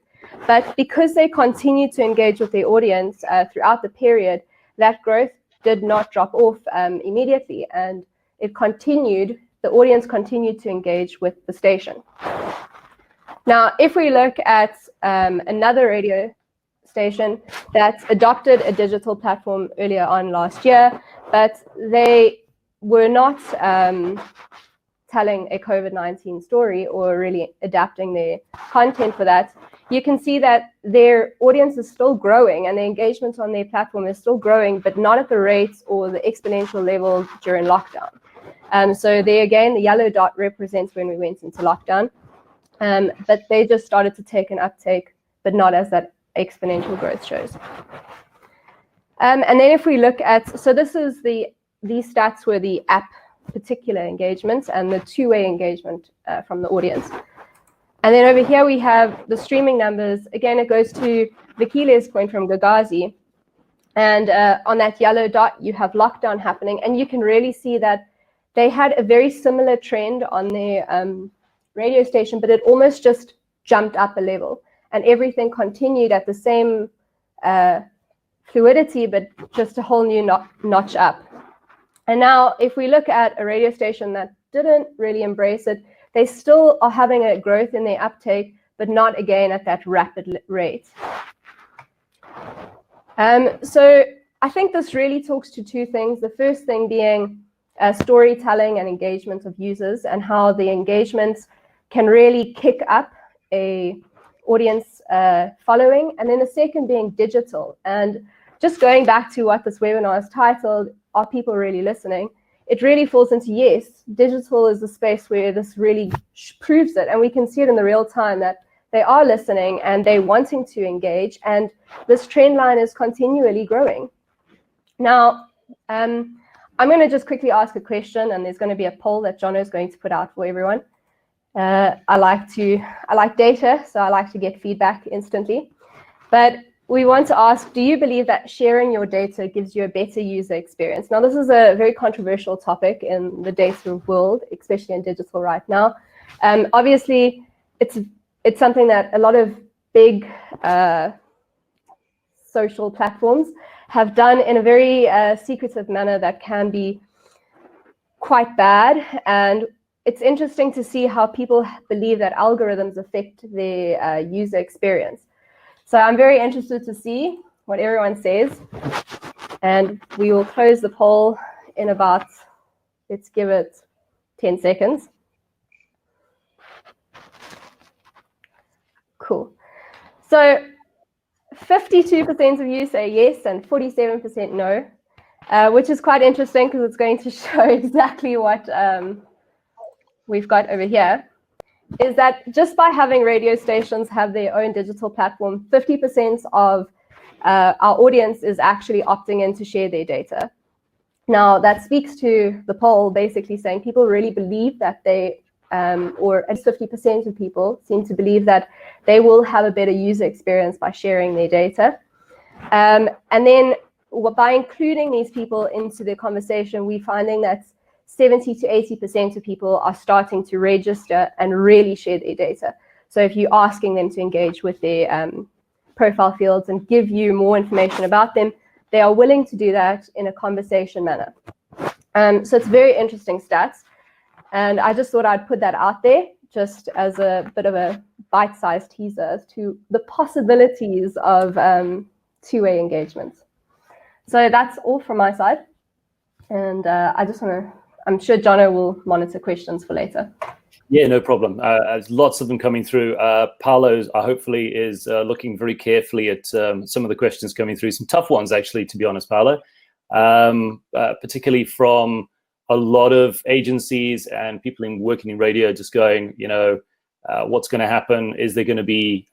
But because they continued to engage with their audience throughout the period, that growth did not drop off immediately. And it continued, the audience continued to engage with the station. Now, if we look at another radio station that adopted a digital platform earlier on last year, but they were not telling a COVID-19 story or really adapting their content for that, you can see that their audience is still growing and the engagement on their platform is still growing, but not at the rate or the exponential level during lockdown. So there again, the yellow dot represents when we went into lockdown. But they just started to take an uptake, but not as that exponential growth shows. And then if we look at, so this is these stats were the app particular engagements and the two-way engagement from the audience. And then over here we have the streaming numbers. Again, it goes to Vukile's point from Gagasi. And on that yellow dot, you have lockdown happening. And you can really see that they had a very similar trend on their radio station, but it almost just jumped up a level. And everything continued at the same fluidity, but just a whole new notch up. And now, if we look at a radio station that didn't really embrace it, they still are having a growth in their uptake, but not again at that rapid rate. So I think this really talks to two things. The first thing being storytelling and engagement of users, and how the engagements can really kick up a audience following. And then the second being digital. And just going back to what this webinar is titled, Are People Really Listening? It really falls into yes, digital is the space where this really proves it. And we can see it in the real time that they are listening and they're wanting to engage. And this trend line is continually growing. Now, I'm going to just quickly ask a question, and there's going to be a poll that Jono is going to put out for everyone. I like data, so I like to get feedback instantly. But we want to ask, do you believe that sharing your data gives you a better user experience? Now, this is a very controversial topic in the data world, especially in digital right now. Obviously, it's something that a lot of big social platforms have done in a very secretive manner that can be quite bad. And it's interesting to see how people believe that algorithms affect their user experience. So I'm very interested to see what everyone says. And we will close the poll in about, let's give it 10 seconds. Cool. So 52% of you say yes and 47% no, which is quite interesting because it's going to show exactly what we've got over here. Is that just by having radio stations have their own digital platform, 50% of our audience is actually opting in to share their data. Now, that speaks to the poll basically saying people really believe that they, or at least 50% of people seem to believe that they will have a better user experience by sharing their data. And then by including these people into the conversation, we're finding that 70 to 80% of people are starting to register and really share their data. So if you're asking them to engage with their profile fields and give you more information about them, they are willing to do that in a conversation manner. So it's very interesting stats. And I just thought I'd put that out there just as a bit of a bite-sized teaser as to the possibilities of two-way engagement. So that's all from my side. And I just want to, I'm sure Jono will monitor questions for later. Yeah, no problem. There's lots of them coming through. Paulo hopefully is looking very carefully at some of the questions coming through. Some tough ones, actually, to be honest, Paulo, particularly from a lot of agencies and people working in radio just going, you know, what's going to happen? Is there going to be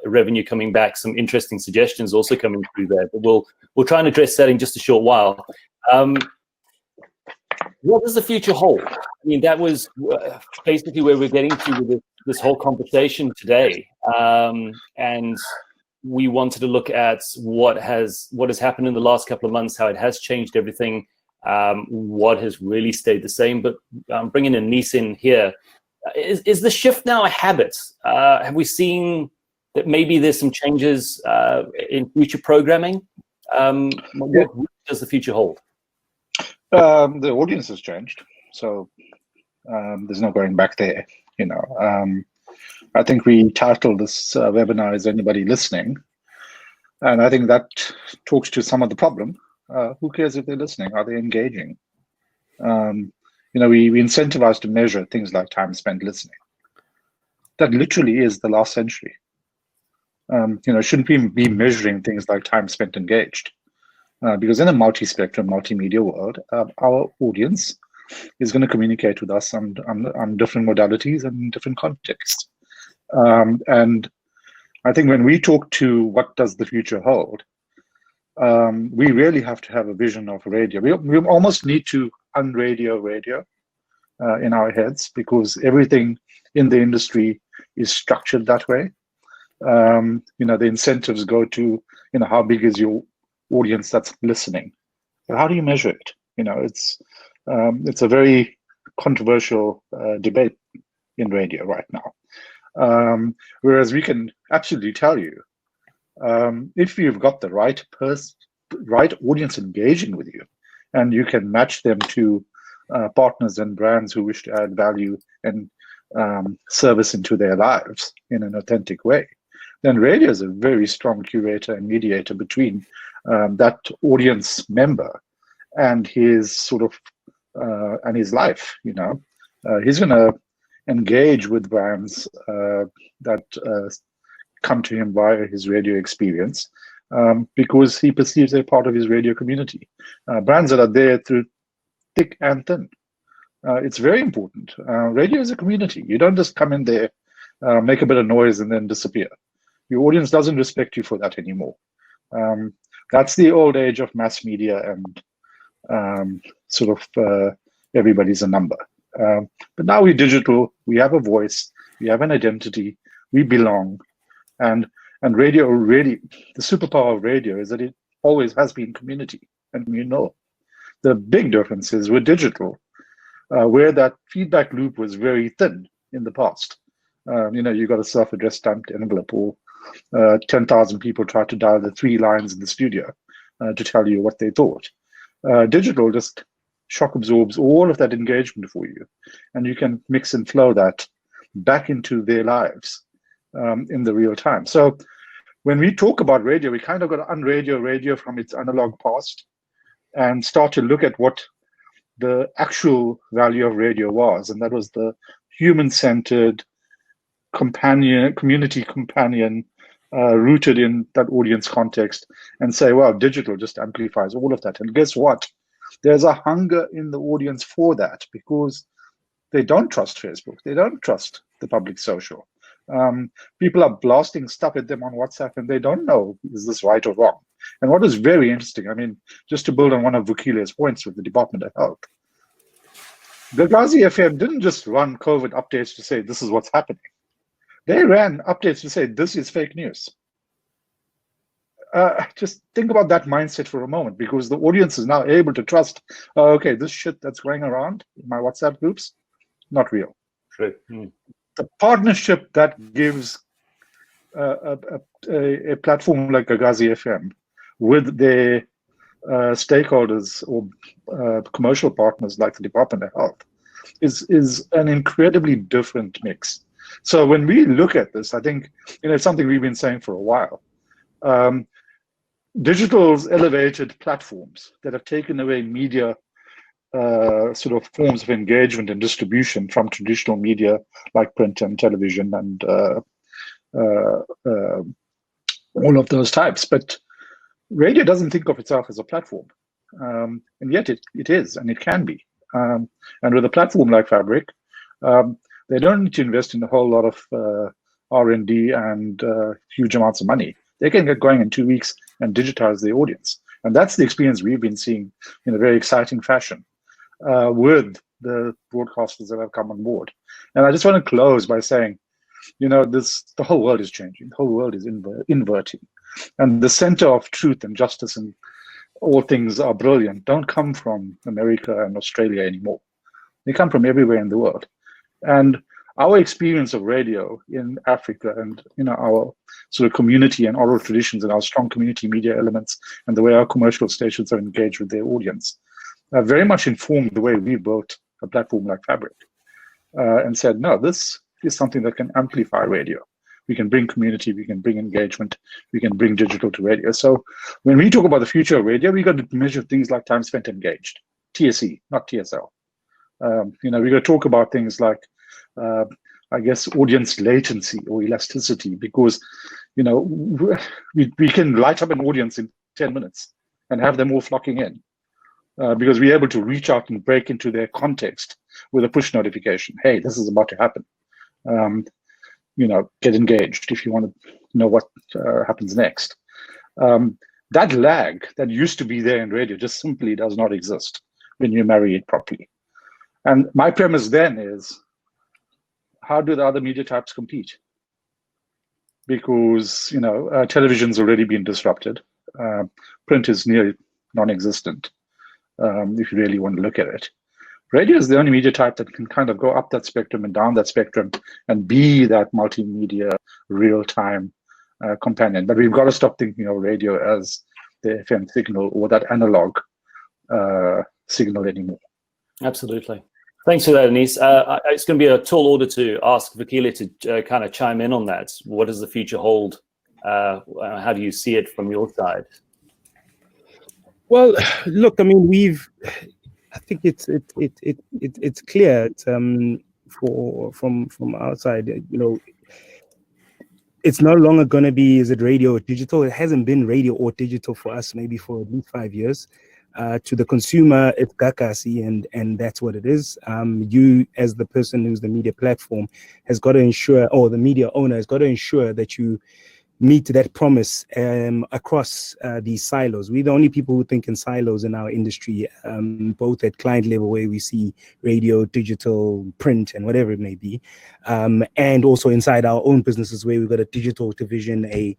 revenue coming back? Some interesting suggestions also coming through there. But we'll try and address that in just a short while. What does the future hold? I mean, that was basically where we're getting to with this whole conversation today. And we wanted to look at what has happened in the last couple of months, how it has changed everything, what has really stayed the same. But bringing Anice in here, is the shift now a habit? Have we seen that maybe there's some changes in future programming? What does the future hold? The audience has changed, so there's no going back there. You know, I think we titled this webinar "Is Anybody Listening?" and I think that talks to some of the problem. Who cares if they're listening? Are they engaging? You know, we incentivize to measure things like time spent listening. That literally is the last century. You know, shouldn't we be measuring things like time spent engaged? Because in a multi-spectrum, multimedia world, our audience is going to communicate with us on different modalities and different contexts. And I think when we talk to what does the future hold, we really have to have a vision of radio. We almost need to unradio radio in our heads, because everything in the industry is structured that way. The incentives go to, how big is your audience that's listening? But how do you measure it? It's a very controversial debate in radio right now. Whereas we can absolutely tell you, if you've got the right audience engaging with you, and you can match them to partners and brands who wish to add value and service into their lives in an authentic way, then radio is a very strong curator and mediator between that audience member and his sort of and his life. He's going to engage with brands that come to him via his radio experience, because he perceives they're part of his radio community. Brands that are there through thick and thin. It's very important. Radio is a community. You don't just come in there, make a bit of noise, and then disappear. Your audience doesn't respect you for that anymore. That's the old age of mass media and everybody's a number. But now we're digital. We have a voice. We have an identity. We belong. And radio really, the superpower of radio is that it always has been community. And the big difference is with digital, where that feedback loop was very thin in the past. You got a self-addressed stamped envelope, or 10,000 people tried to dial the 3 lines in the studio to tell you what they thought. Digital just shock absorbs all of that engagement for you, and you can mix and flow that back into their lives in the real time. So when we talk about radio, we kind of got to unradio radio from its analog past and start to look at what the actual value of radio was, and that was the human-centered community companion, rooted in that audience context, and say, well, digital just amplifies all of that. And guess what? There's a hunger in the audience for that, because they don't trust Facebook. They don't trust the public social. People are blasting stuff at them on WhatsApp, and they don't know, is this right or wrong? And what is very interesting, just to build on one of Vukile's points with the Department of Health, Gagasi FM didn't just run COVID updates to say this is what's happening. They ran updates to say this is fake news. Just think about that mindset for a moment, because the audience is now able to trust, okay, this shit that's going around in my WhatsApp groups, not real. True. The partnership that gives a platform like Gagasi FM with their stakeholders or commercial partners like the Department of Health is an incredibly different mix. So when we look at this, I think it's something we've been saying for a while. Digital's elevated platforms that have taken away media sort of forms of engagement and distribution from traditional media like print and television and all of those types. But radio doesn't think of itself as a platform, and yet it is, and it can be. And with a platform like Fabrik, they don't need to invest in a whole lot of R&D and huge amounts of money. They can get going in 2 weeks and digitize their audience. And that's the experience we've been seeing in a very exciting fashion with the broadcasters that have come on board. And I just want to close by saying, the whole world is changing. The whole world is inverting. And the center of truth and justice and all things are brilliant don't come from America and Australia anymore. They come from everywhere in the world. And our experience of radio in Africa and our sort of community and oral traditions and our strong community media elements and the way our commercial stations are engaged with their audience very much informed the way we built a platform like Fabrik and said, no, this is something that can amplify radio. We can bring community, we can bring engagement, we can bring digital to radio. So when we talk about the future of radio, we got to measure things like time spent engaged, TSE, not TSL. We got to talk about things like, I guess, audience latency or elasticity, because, we can light up an audience in 10 minutes and have them all flocking in because we're able to reach out and break into their context with a push notification. Hey, this is about to happen. Get engaged if you want to know what happens next. That lag that used to be there in radio just simply does not exist when you marry it properly. And my premise then is, how do the other media types compete? Because, television's already been disrupted. Print is nearly non-existent, if you really want to look at it. Radio is the only media type that can kind of go up that spectrum and down that spectrum and be that multimedia real-time companion. But we've got to stop thinking of radio as the FM signal or that analog signal anymore. Absolutely. Thanks for that, Anice. It's going to be a tall order to ask Vukile to kind of chime in on that. What does the future hold? How do you see it from your side? Well, look, I mean, I think it's clear from our side, it's no longer going to be, is it radio or digital? It hasn't been radio or digital for us maybe for at least 5 years. To the consumer, it's Gagasi, and that's what it is. You, as the person who's the media platform, has got to ensure, or the media owner has got to ensure that you meet that promise across these silos. We're the only people who think in silos in our industry, both at client level where we see radio, digital, print, and whatever it may be, and also inside our own businesses where we've got a digital division, a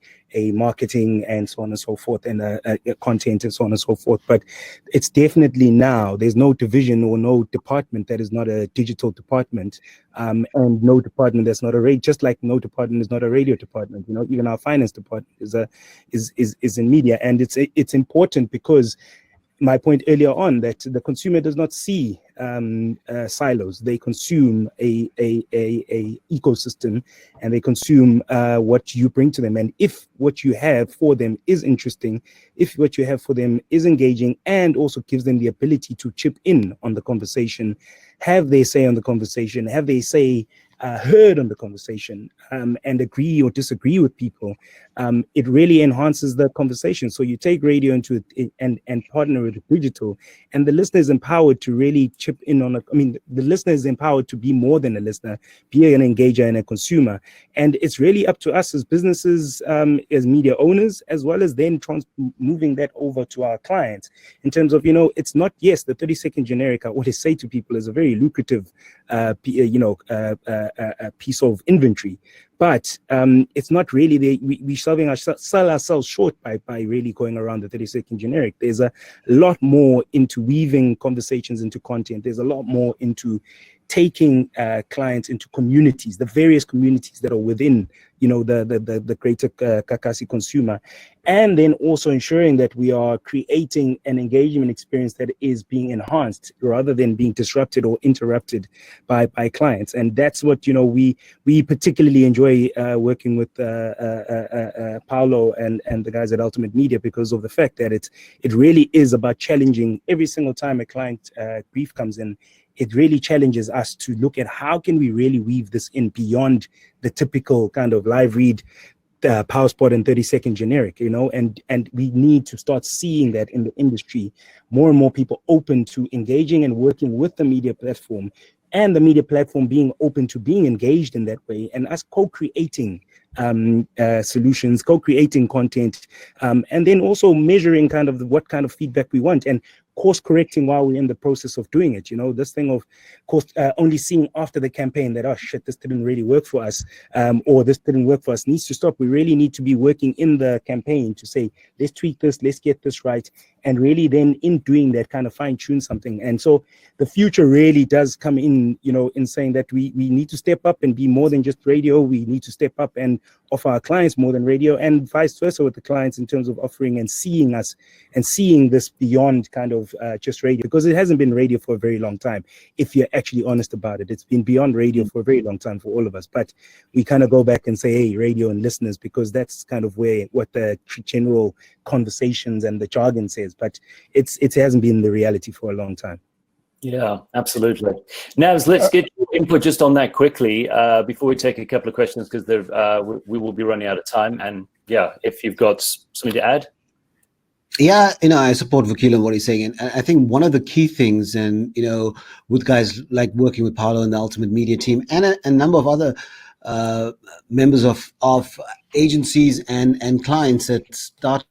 marketing, and so on and so forth, and a content, and so on and so forth. But it's definitely now, there's no division or no department that is not a digital department, and no department that's not a radio, just like no department is not a radio department. Even our finance department is in media, and it's important because my point earlier on that the consumer does not see silos. They consume a ecosystem, and they consume what you bring to them. And if what you have for them is interesting, if what you have for them is engaging, and also gives them the ability to chip in on the conversation, have their say on the conversation, have their say heard on the conversation, and agree or disagree with people, it really enhances the conversation. So you take radio into it and partner with digital, and the listener is empowered to really chip in on the listener is empowered to be more than a listener, be an engager and a consumer. And it's really up to us as businesses, as media owners, as well as then moving that over to our clients in terms of, it's not, yes, the 30-second generic, I always say to people, is a very lucrative, piece of inventory, but it's not really we sell ourselves short by really going around the 30-second generic. There's a lot more into weaving conversations into content. There's a lot more into taking clients into communities, the various communities that are within the greater Gagasi consumer, and then also ensuring that we are creating an engagement experience that is being enhanced rather than being disrupted or interrupted by clients. And that's what we particularly enjoy working with Paulo and the guys at Ultimate Media, because of the fact that it really is about challenging every single time a client brief comes in. It really challenges us to look at how can we really weave this in beyond the typical kind of live read, power spot and 30-second generic, and we need to start seeing that in the industry, more and more people open to engaging and working with the media platform, and the media platform being open to being engaged in that way, and us co-creating solutions, co-creating content, and then also measuring kind of what kind of feedback we want, and course correcting while we're in the process of doing it. This thing of course only seeing after the campaign that, oh shit, this didn't really work for us, or this didn't work for us, needs to stop. We really need to be working in the campaign to say, let's tweak this, let's get this right, and really then in doing that kind of fine tune something. And so the future really does come in, in saying that we need to step up and be more than just radio. We need to step up and offer our clients more than radio, and vice versa with the clients in terms of offering and seeing us and seeing this beyond kind of just radio, because it hasn't been radio for a very long time. If you're actually honest about it, it's been beyond radio for a very long time for all of us. But we kind of go back and say, hey, radio and listeners, because that's kind of what the general conversations and the jargon says. But it hasn't been the reality for a long time. Yeah, absolutely. Navs, let's get your input just on that quickly before we take a couple of questions, because we will be running out of time. And yeah, if you've got something to add. Yeah, I support Vukile and what he's saying. And I think one of the key things, and, with guys like working with Paulo and the Ultimate Media team and a number of other members of agencies and clients that start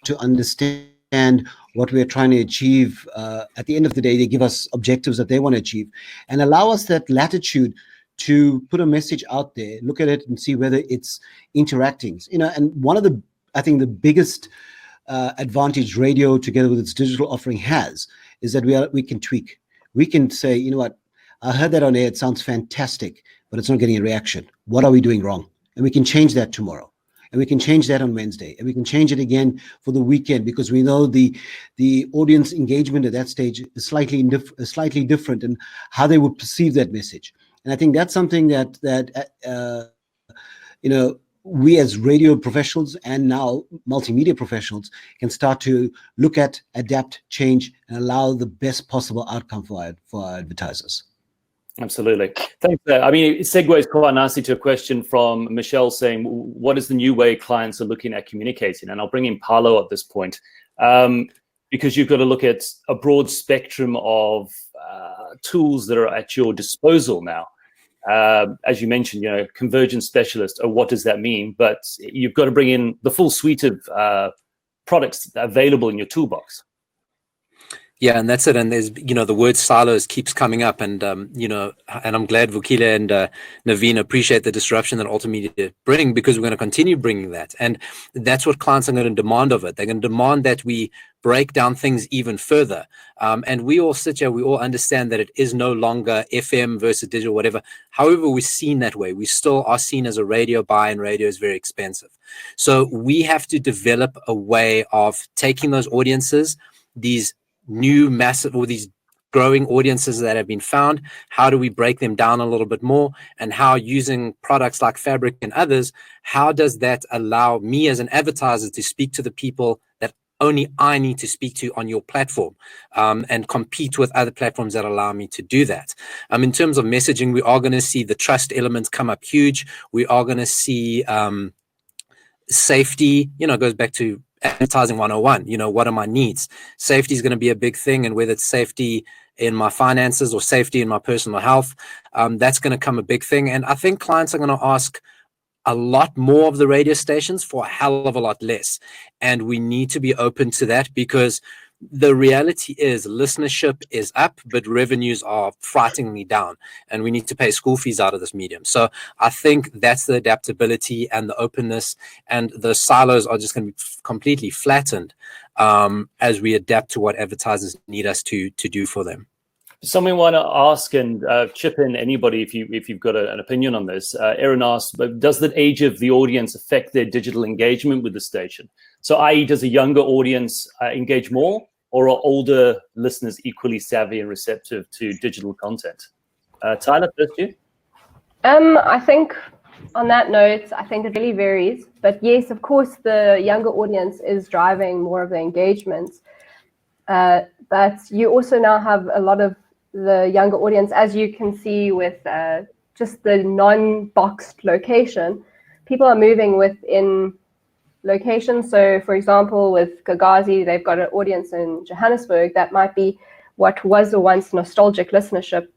to understand what we're trying to achieve. At the end of the day, they give us objectives that they want to achieve and allow us that latitude to put a message out there, look at it and see whether it's interacting. And one of the, I think the biggest advantage radio together with its digital offering has is that we can tweak. We can say, you know what, I heard that on air, it sounds fantastic, but it's not getting a reaction. What are we doing wrong? And we can change that tomorrow. And we can change that on Wednesday. And we can change it again for the weekend, because we know the audience engagement at that stage is slightly different and how they would perceive that message. And I think that's something that we as radio professionals and now multimedia professionals can start to look at, adapt, change, and allow the best possible outcome for our advertisers. Absolutely. Thanks. I mean, it segues quite nicely to a question from Michelle saying, what is the new way clients are looking at communicating? And I'll bring in Paulo at this point, because you've got to look at a broad spectrum of tools that are at your disposal now. As you mentioned, convergence specialist, what does that mean? But you've got to bring in the full suite of products available in your toolbox. Yeah, and that's it. And there's, the word silos keeps coming up, and and I'm glad Vukile and Naveen appreciate the disruption that Ultimedia bring, because we're going to continue bringing that. And that's what clients are going to demand of it. They're going to demand that we break down things even further. And we all sit here, we all understand that it is no longer FM versus digital, whatever. However, we're seen that way. We still are seen as a radio buy, and radio is very expensive. So we have to develop a way of taking those audiences, these new massive, or these growing audiences that have been found, how do we break them down a little bit more, and how, using products like Fabrik and others, how does that allow me as an advertiser to speak to the people that only I need to speak to on your platform, and compete with other platforms that allow me to do that. In terms of messaging, we are going to see the trust elements come up huge. We are going to see safety, it goes back to advertising 101. What are my needs? Safety is going to be a big thing, and whether it's safety in my finances or safety in my personal health, that's going to come a big thing. And I think clients are going to ask a lot more of the radio stations for a hell of a lot less, and we need to be open to that, because the reality is listenership is up, but revenues are frighteningly down, and we need to pay school fees out of this medium. So I think that's the adaptability and the openness, and the silos are just going to be completely flattened as we adapt to what advertisers need us to do for them. Something I want to ask, and chip in anybody if you've got an opinion on this. Aaron asked, but does the age of the audience affect their digital engagement with the station? So, i.e., does a younger audience engage more, or are older listeners equally savvy and receptive to digital content? Thaila, first you. I think on that note, I think it really varies. But yes, of course, the younger audience is driving more of the engagement. But you also now have a lot of the younger audience, as you can see with just the non-boxed location. People are moving within locations. So, for example, with Gagasi, they've got an audience in Johannesburg that might be what was the once nostalgic listenership,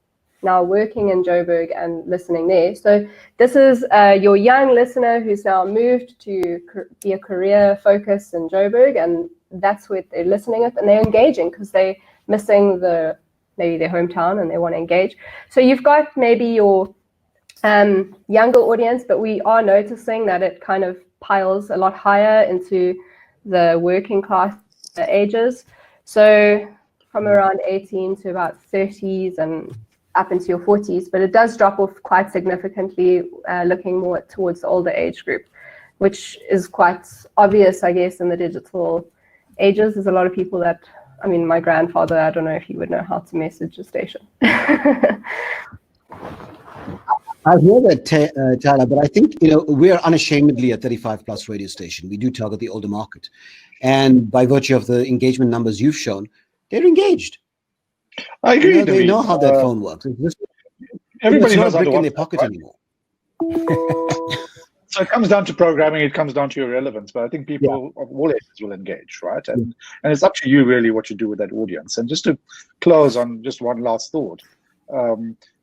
now working in Joburg and listening there. So this is your young listener who's now moved to be a career focus in Joburg, and that's what they're listening at, and they're engaging because they're missing maybe their hometown and they want to engage. So you've got maybe your younger audience, but we are noticing that it kind of piles a lot higher into the working class ages. So from around 18 to about 30s and up into your 40s, but it does drop off quite significantly looking more towards the older age group, which is quite obvious, I guess, in the digital ages. There's a lot of people that, my grandfather, I don't know if he would know how to message a station. I hear that, Thaila, but I think, we're unashamedly a 35 plus radio station. We do target the older market. And by virtue of the engagement numbers you've shown, they're engaged. I agree. They know how that phone works. Everybody knows not how a to brick in their WhatsApp, pocket right? anymore. So it comes down to programming, it comes down to your relevance, but I think people of all ages will engage, right? And it's up to you really what you do with that audience. And just to close on just one last thought,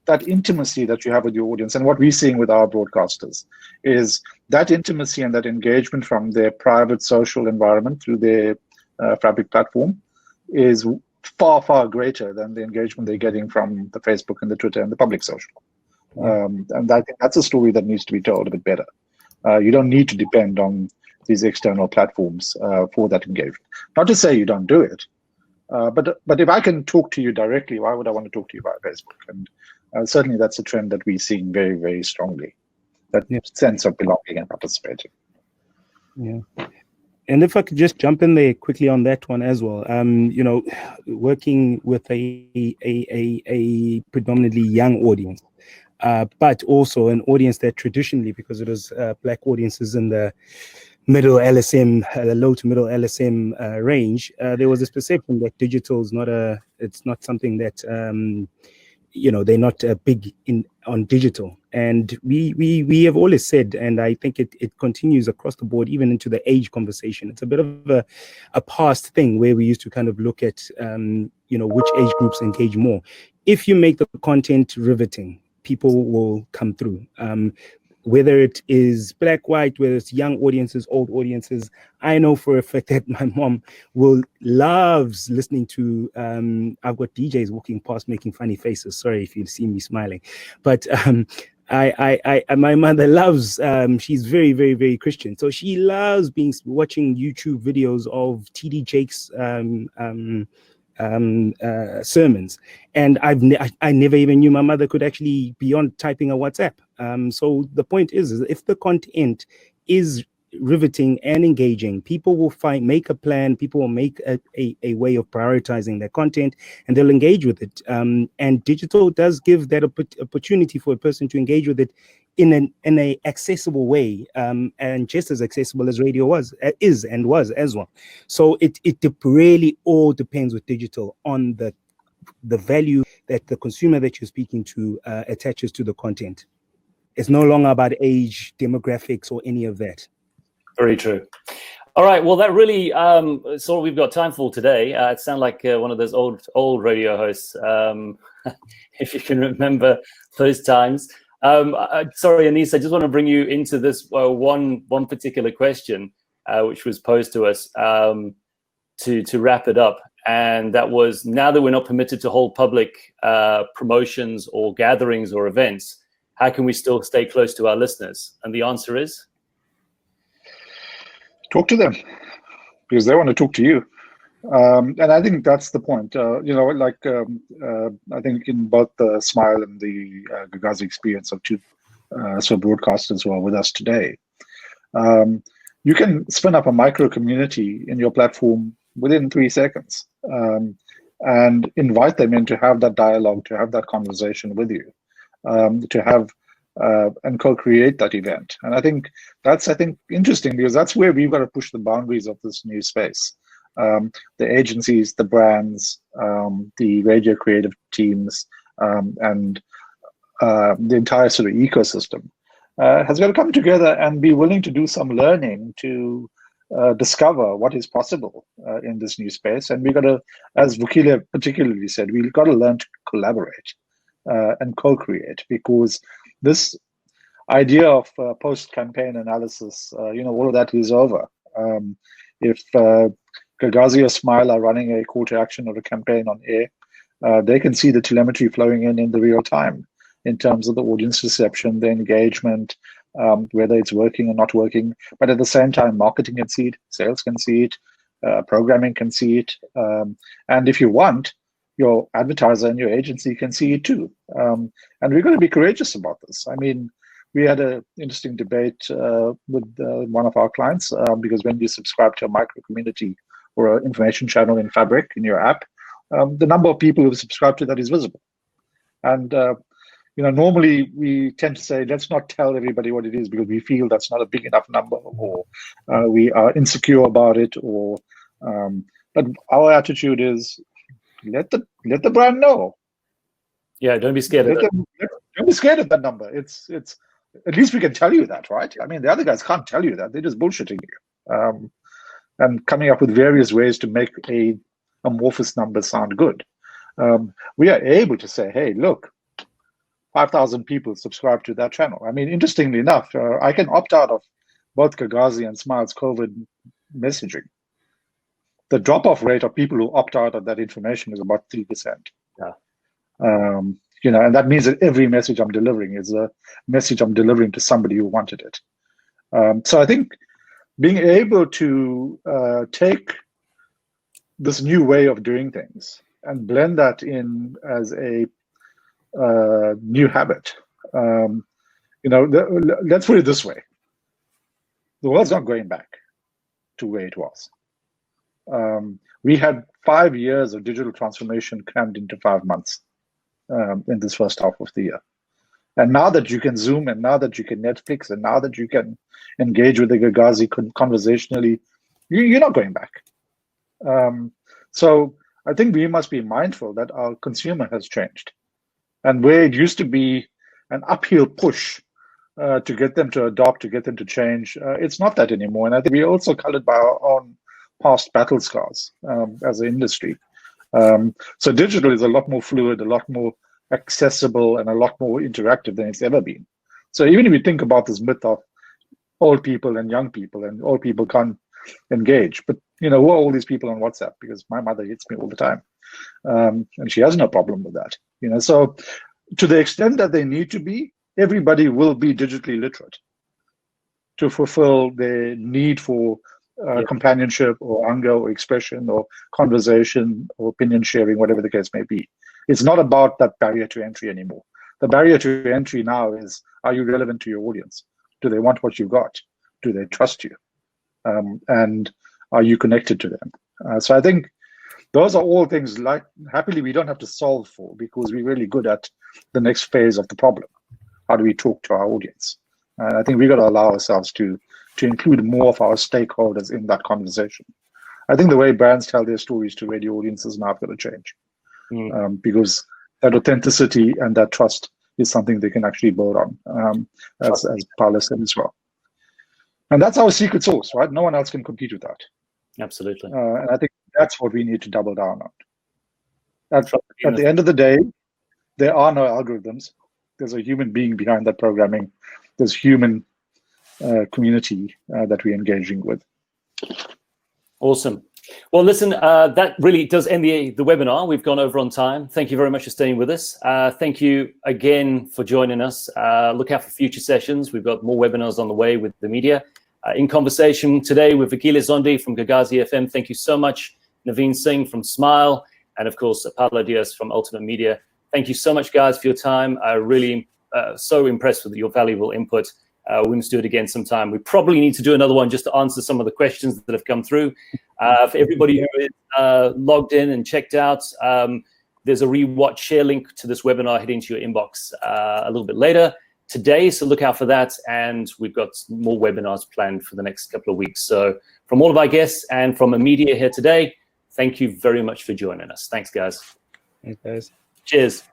that intimacy that you have with your audience, and what we're seeing with our broadcasters is that intimacy and that engagement from their private social environment through their Fabrik platform is far, far greater than the engagement they're getting from the Facebook and the Twitter and the public social. And I think that's a story that needs to be told a bit better. You don't need to depend on these external platforms for that engagement. Not to say you don't do it, but if I can talk to you directly, why would I want to talk to you via Facebook? And certainly that's a trend that we're seeing very, very strongly, that sense of belonging and participating. Yeah. And if I could just jump in there quickly on that one as well, you know, working with a predominantly young audience, but also an audience that traditionally, because it was Black audiences in the middle LSM, the low to middle LSM range, there was this perception that digital is it's not something that, you know, they're not big on digital. And we have always said, and I think it continues across the board, even into the age conversation. It's a bit of a past thing where we used to kind of look at, you know, which age groups engage more. If you make the content riveting, people will come through. Whether it is Black, white, whether it's young audiences, old audiences, I know for a fact that my mom loves listening to, I've got DJs walking past making funny faces. Sorry if you see me smiling, but my mother loves, she's very, very, very Christian. So she loves watching YouTube videos of TD Jake's sermons, and I never even knew my mother could actually beyond typing a WhatsApp. So the point is if the content is riveting and engaging, people will make a plan, people will make a way of prioritizing their content, and they'll engage with it. And digital does give that opportunity for a person to engage with it in a accessible way, and just as accessible as radio is as well. So it really all depends with digital on the value that the consumer that you're speaking to attaches to the content. It's no longer about age, demographics, or any of that. Very true. All right. Well, that really is all we've got time for today. It sounds like one of those old radio hosts, if you can remember those times. Sorry, Anice, I just want to bring you into this one particular question, which was posed to us to wrap it up. And that was, now that we're not permitted to hold public promotions or gatherings or events, how can we still stay close to our listeners? And the answer is? Talk to them, because they want to talk to you. And I think that's the point. You know, like I think in both the Smile and the Gagasi experience of two broadcasters who are with us today, you can spin up a micro community in your platform within 3 seconds, and invite them in to have that dialogue, to have that conversation with you, to have and co-create that event. And I think that's interesting, because that's where we've got to push the boundaries of this new space. The agencies, the brands, the radio creative teams, and the entire sort of ecosystem has got to come together and be willing to do some learning to discover what is possible in this new space. And we've got to, as Vukile particularly said, we've got to learn to collaborate and co-create, because this idea of post-campaign analysis, you know, all of that is over. If Gagasi or Smile are running a call to action or a campaign on air, they can see the telemetry flowing in the real time in terms of the audience reception, the engagement, whether it's working or not working. But at the same time, marketing can see it, sales can see it, programming can see it. And if you want, your advertiser and your agency can see it too. And we're going to be courageous about this. I mean, we had an interesting debate with one of our clients, because when you subscribe to a micro community or an information channel in Fabrik in your app, the number of people who subscribe to that is visible. And you know, normally we tend to say, let's not tell everybody what it is, because we feel that's not a big enough number, or we are insecure about it, or but our attitude is, let the brand know. Yeah, don't be scared of it. Don't be scared of that number. It's at least we can tell you that, right? I mean, the other guys can't tell you that. They're just bullshitting you, and coming up with various ways to make a amorphous number sound good. We are able to say, hey, look, 5,000 people subscribe to that channel. I mean, interestingly enough, I can opt out of both Gagasi and Smile's COVID messaging. The drop-off rate of people who opt out of that information is about 3%. Yeah. And that means that every message I'm delivering is a message I'm delivering to somebody who wanted it. So I think being able to take this new way of doing things and blend that in as a new habit. Let's put it this way. The world's not going back to where it was. We had 5 years of digital transformation crammed into 5 months in this first half of the year. And now that you can Zoom, and now that you can Netflix, and now that you can engage with the Gagasi conversationally, you're not going back. So I think we must be mindful that our consumer has changed. And where it used to be an uphill push to get them to adopt, to get them to change, it's not that anymore. And I think we're also colored by our own past battle scars as an industry. So digital is a lot more fluid, a lot more accessible, and a lot more interactive than it's ever been. So even if you think about this myth of old people and young people, and old people can't engage, but who are all these people on WhatsApp? Because my mother hits me all the time, and she has no problem with that. So to the extent that they need to be, everybody will be digitally literate to fulfill their need for companionship or anger or expression or conversation or opinion sharing, whatever the case may be. It's not about that barrier to entry anymore. The barrier to entry now is, are you relevant to your audience? Do they want what you've got? Do they trust you? And are you connected to them? So I think those are all things like, happily, we don't have to solve for, because we're really good at the next phase of the problem. How do we talk to our audience? And I think we've got to allow ourselves to include more of our stakeholders in that conversation. I think the way brands tell their stories to radio audiences now have got to change. Because that authenticity and that trust is something they can actually build on, as Paulo said as well. And that's our secret sauce, right? No one else can compete with that. Absolutely. And I think that's what we need to double down on. At the end of the day, there are no algorithms. There's a human being behind that programming. There's human community that we're engaging with. Awesome. Well, listen, that really does end the webinar. We've gone over on time. Thank you very much for staying with us. Thank you again for joining us. Look out for future sessions. We've got more webinars on the way with the media. In conversation today with Vukile Zondi from Gagasi FM. Thank you so much. Naveen Singh from Smile, and of course, Paulo Diaz from Ultimate Media. Thank you so much, guys, for your time. I really so impressed with your valuable input. We must do it again sometime. We probably need to do another one just to answer some of the questions that have come through. For everybody who is logged in and checked out, there's a rewatch share link to this webinar heading to your inbox a little bit later today. So look out for that. And we've got more webinars planned for the next couple of weeks. So from all of our guests and from immedia here today, thank you very much for joining us. Thanks, guys. Thanks, guys. Cheers.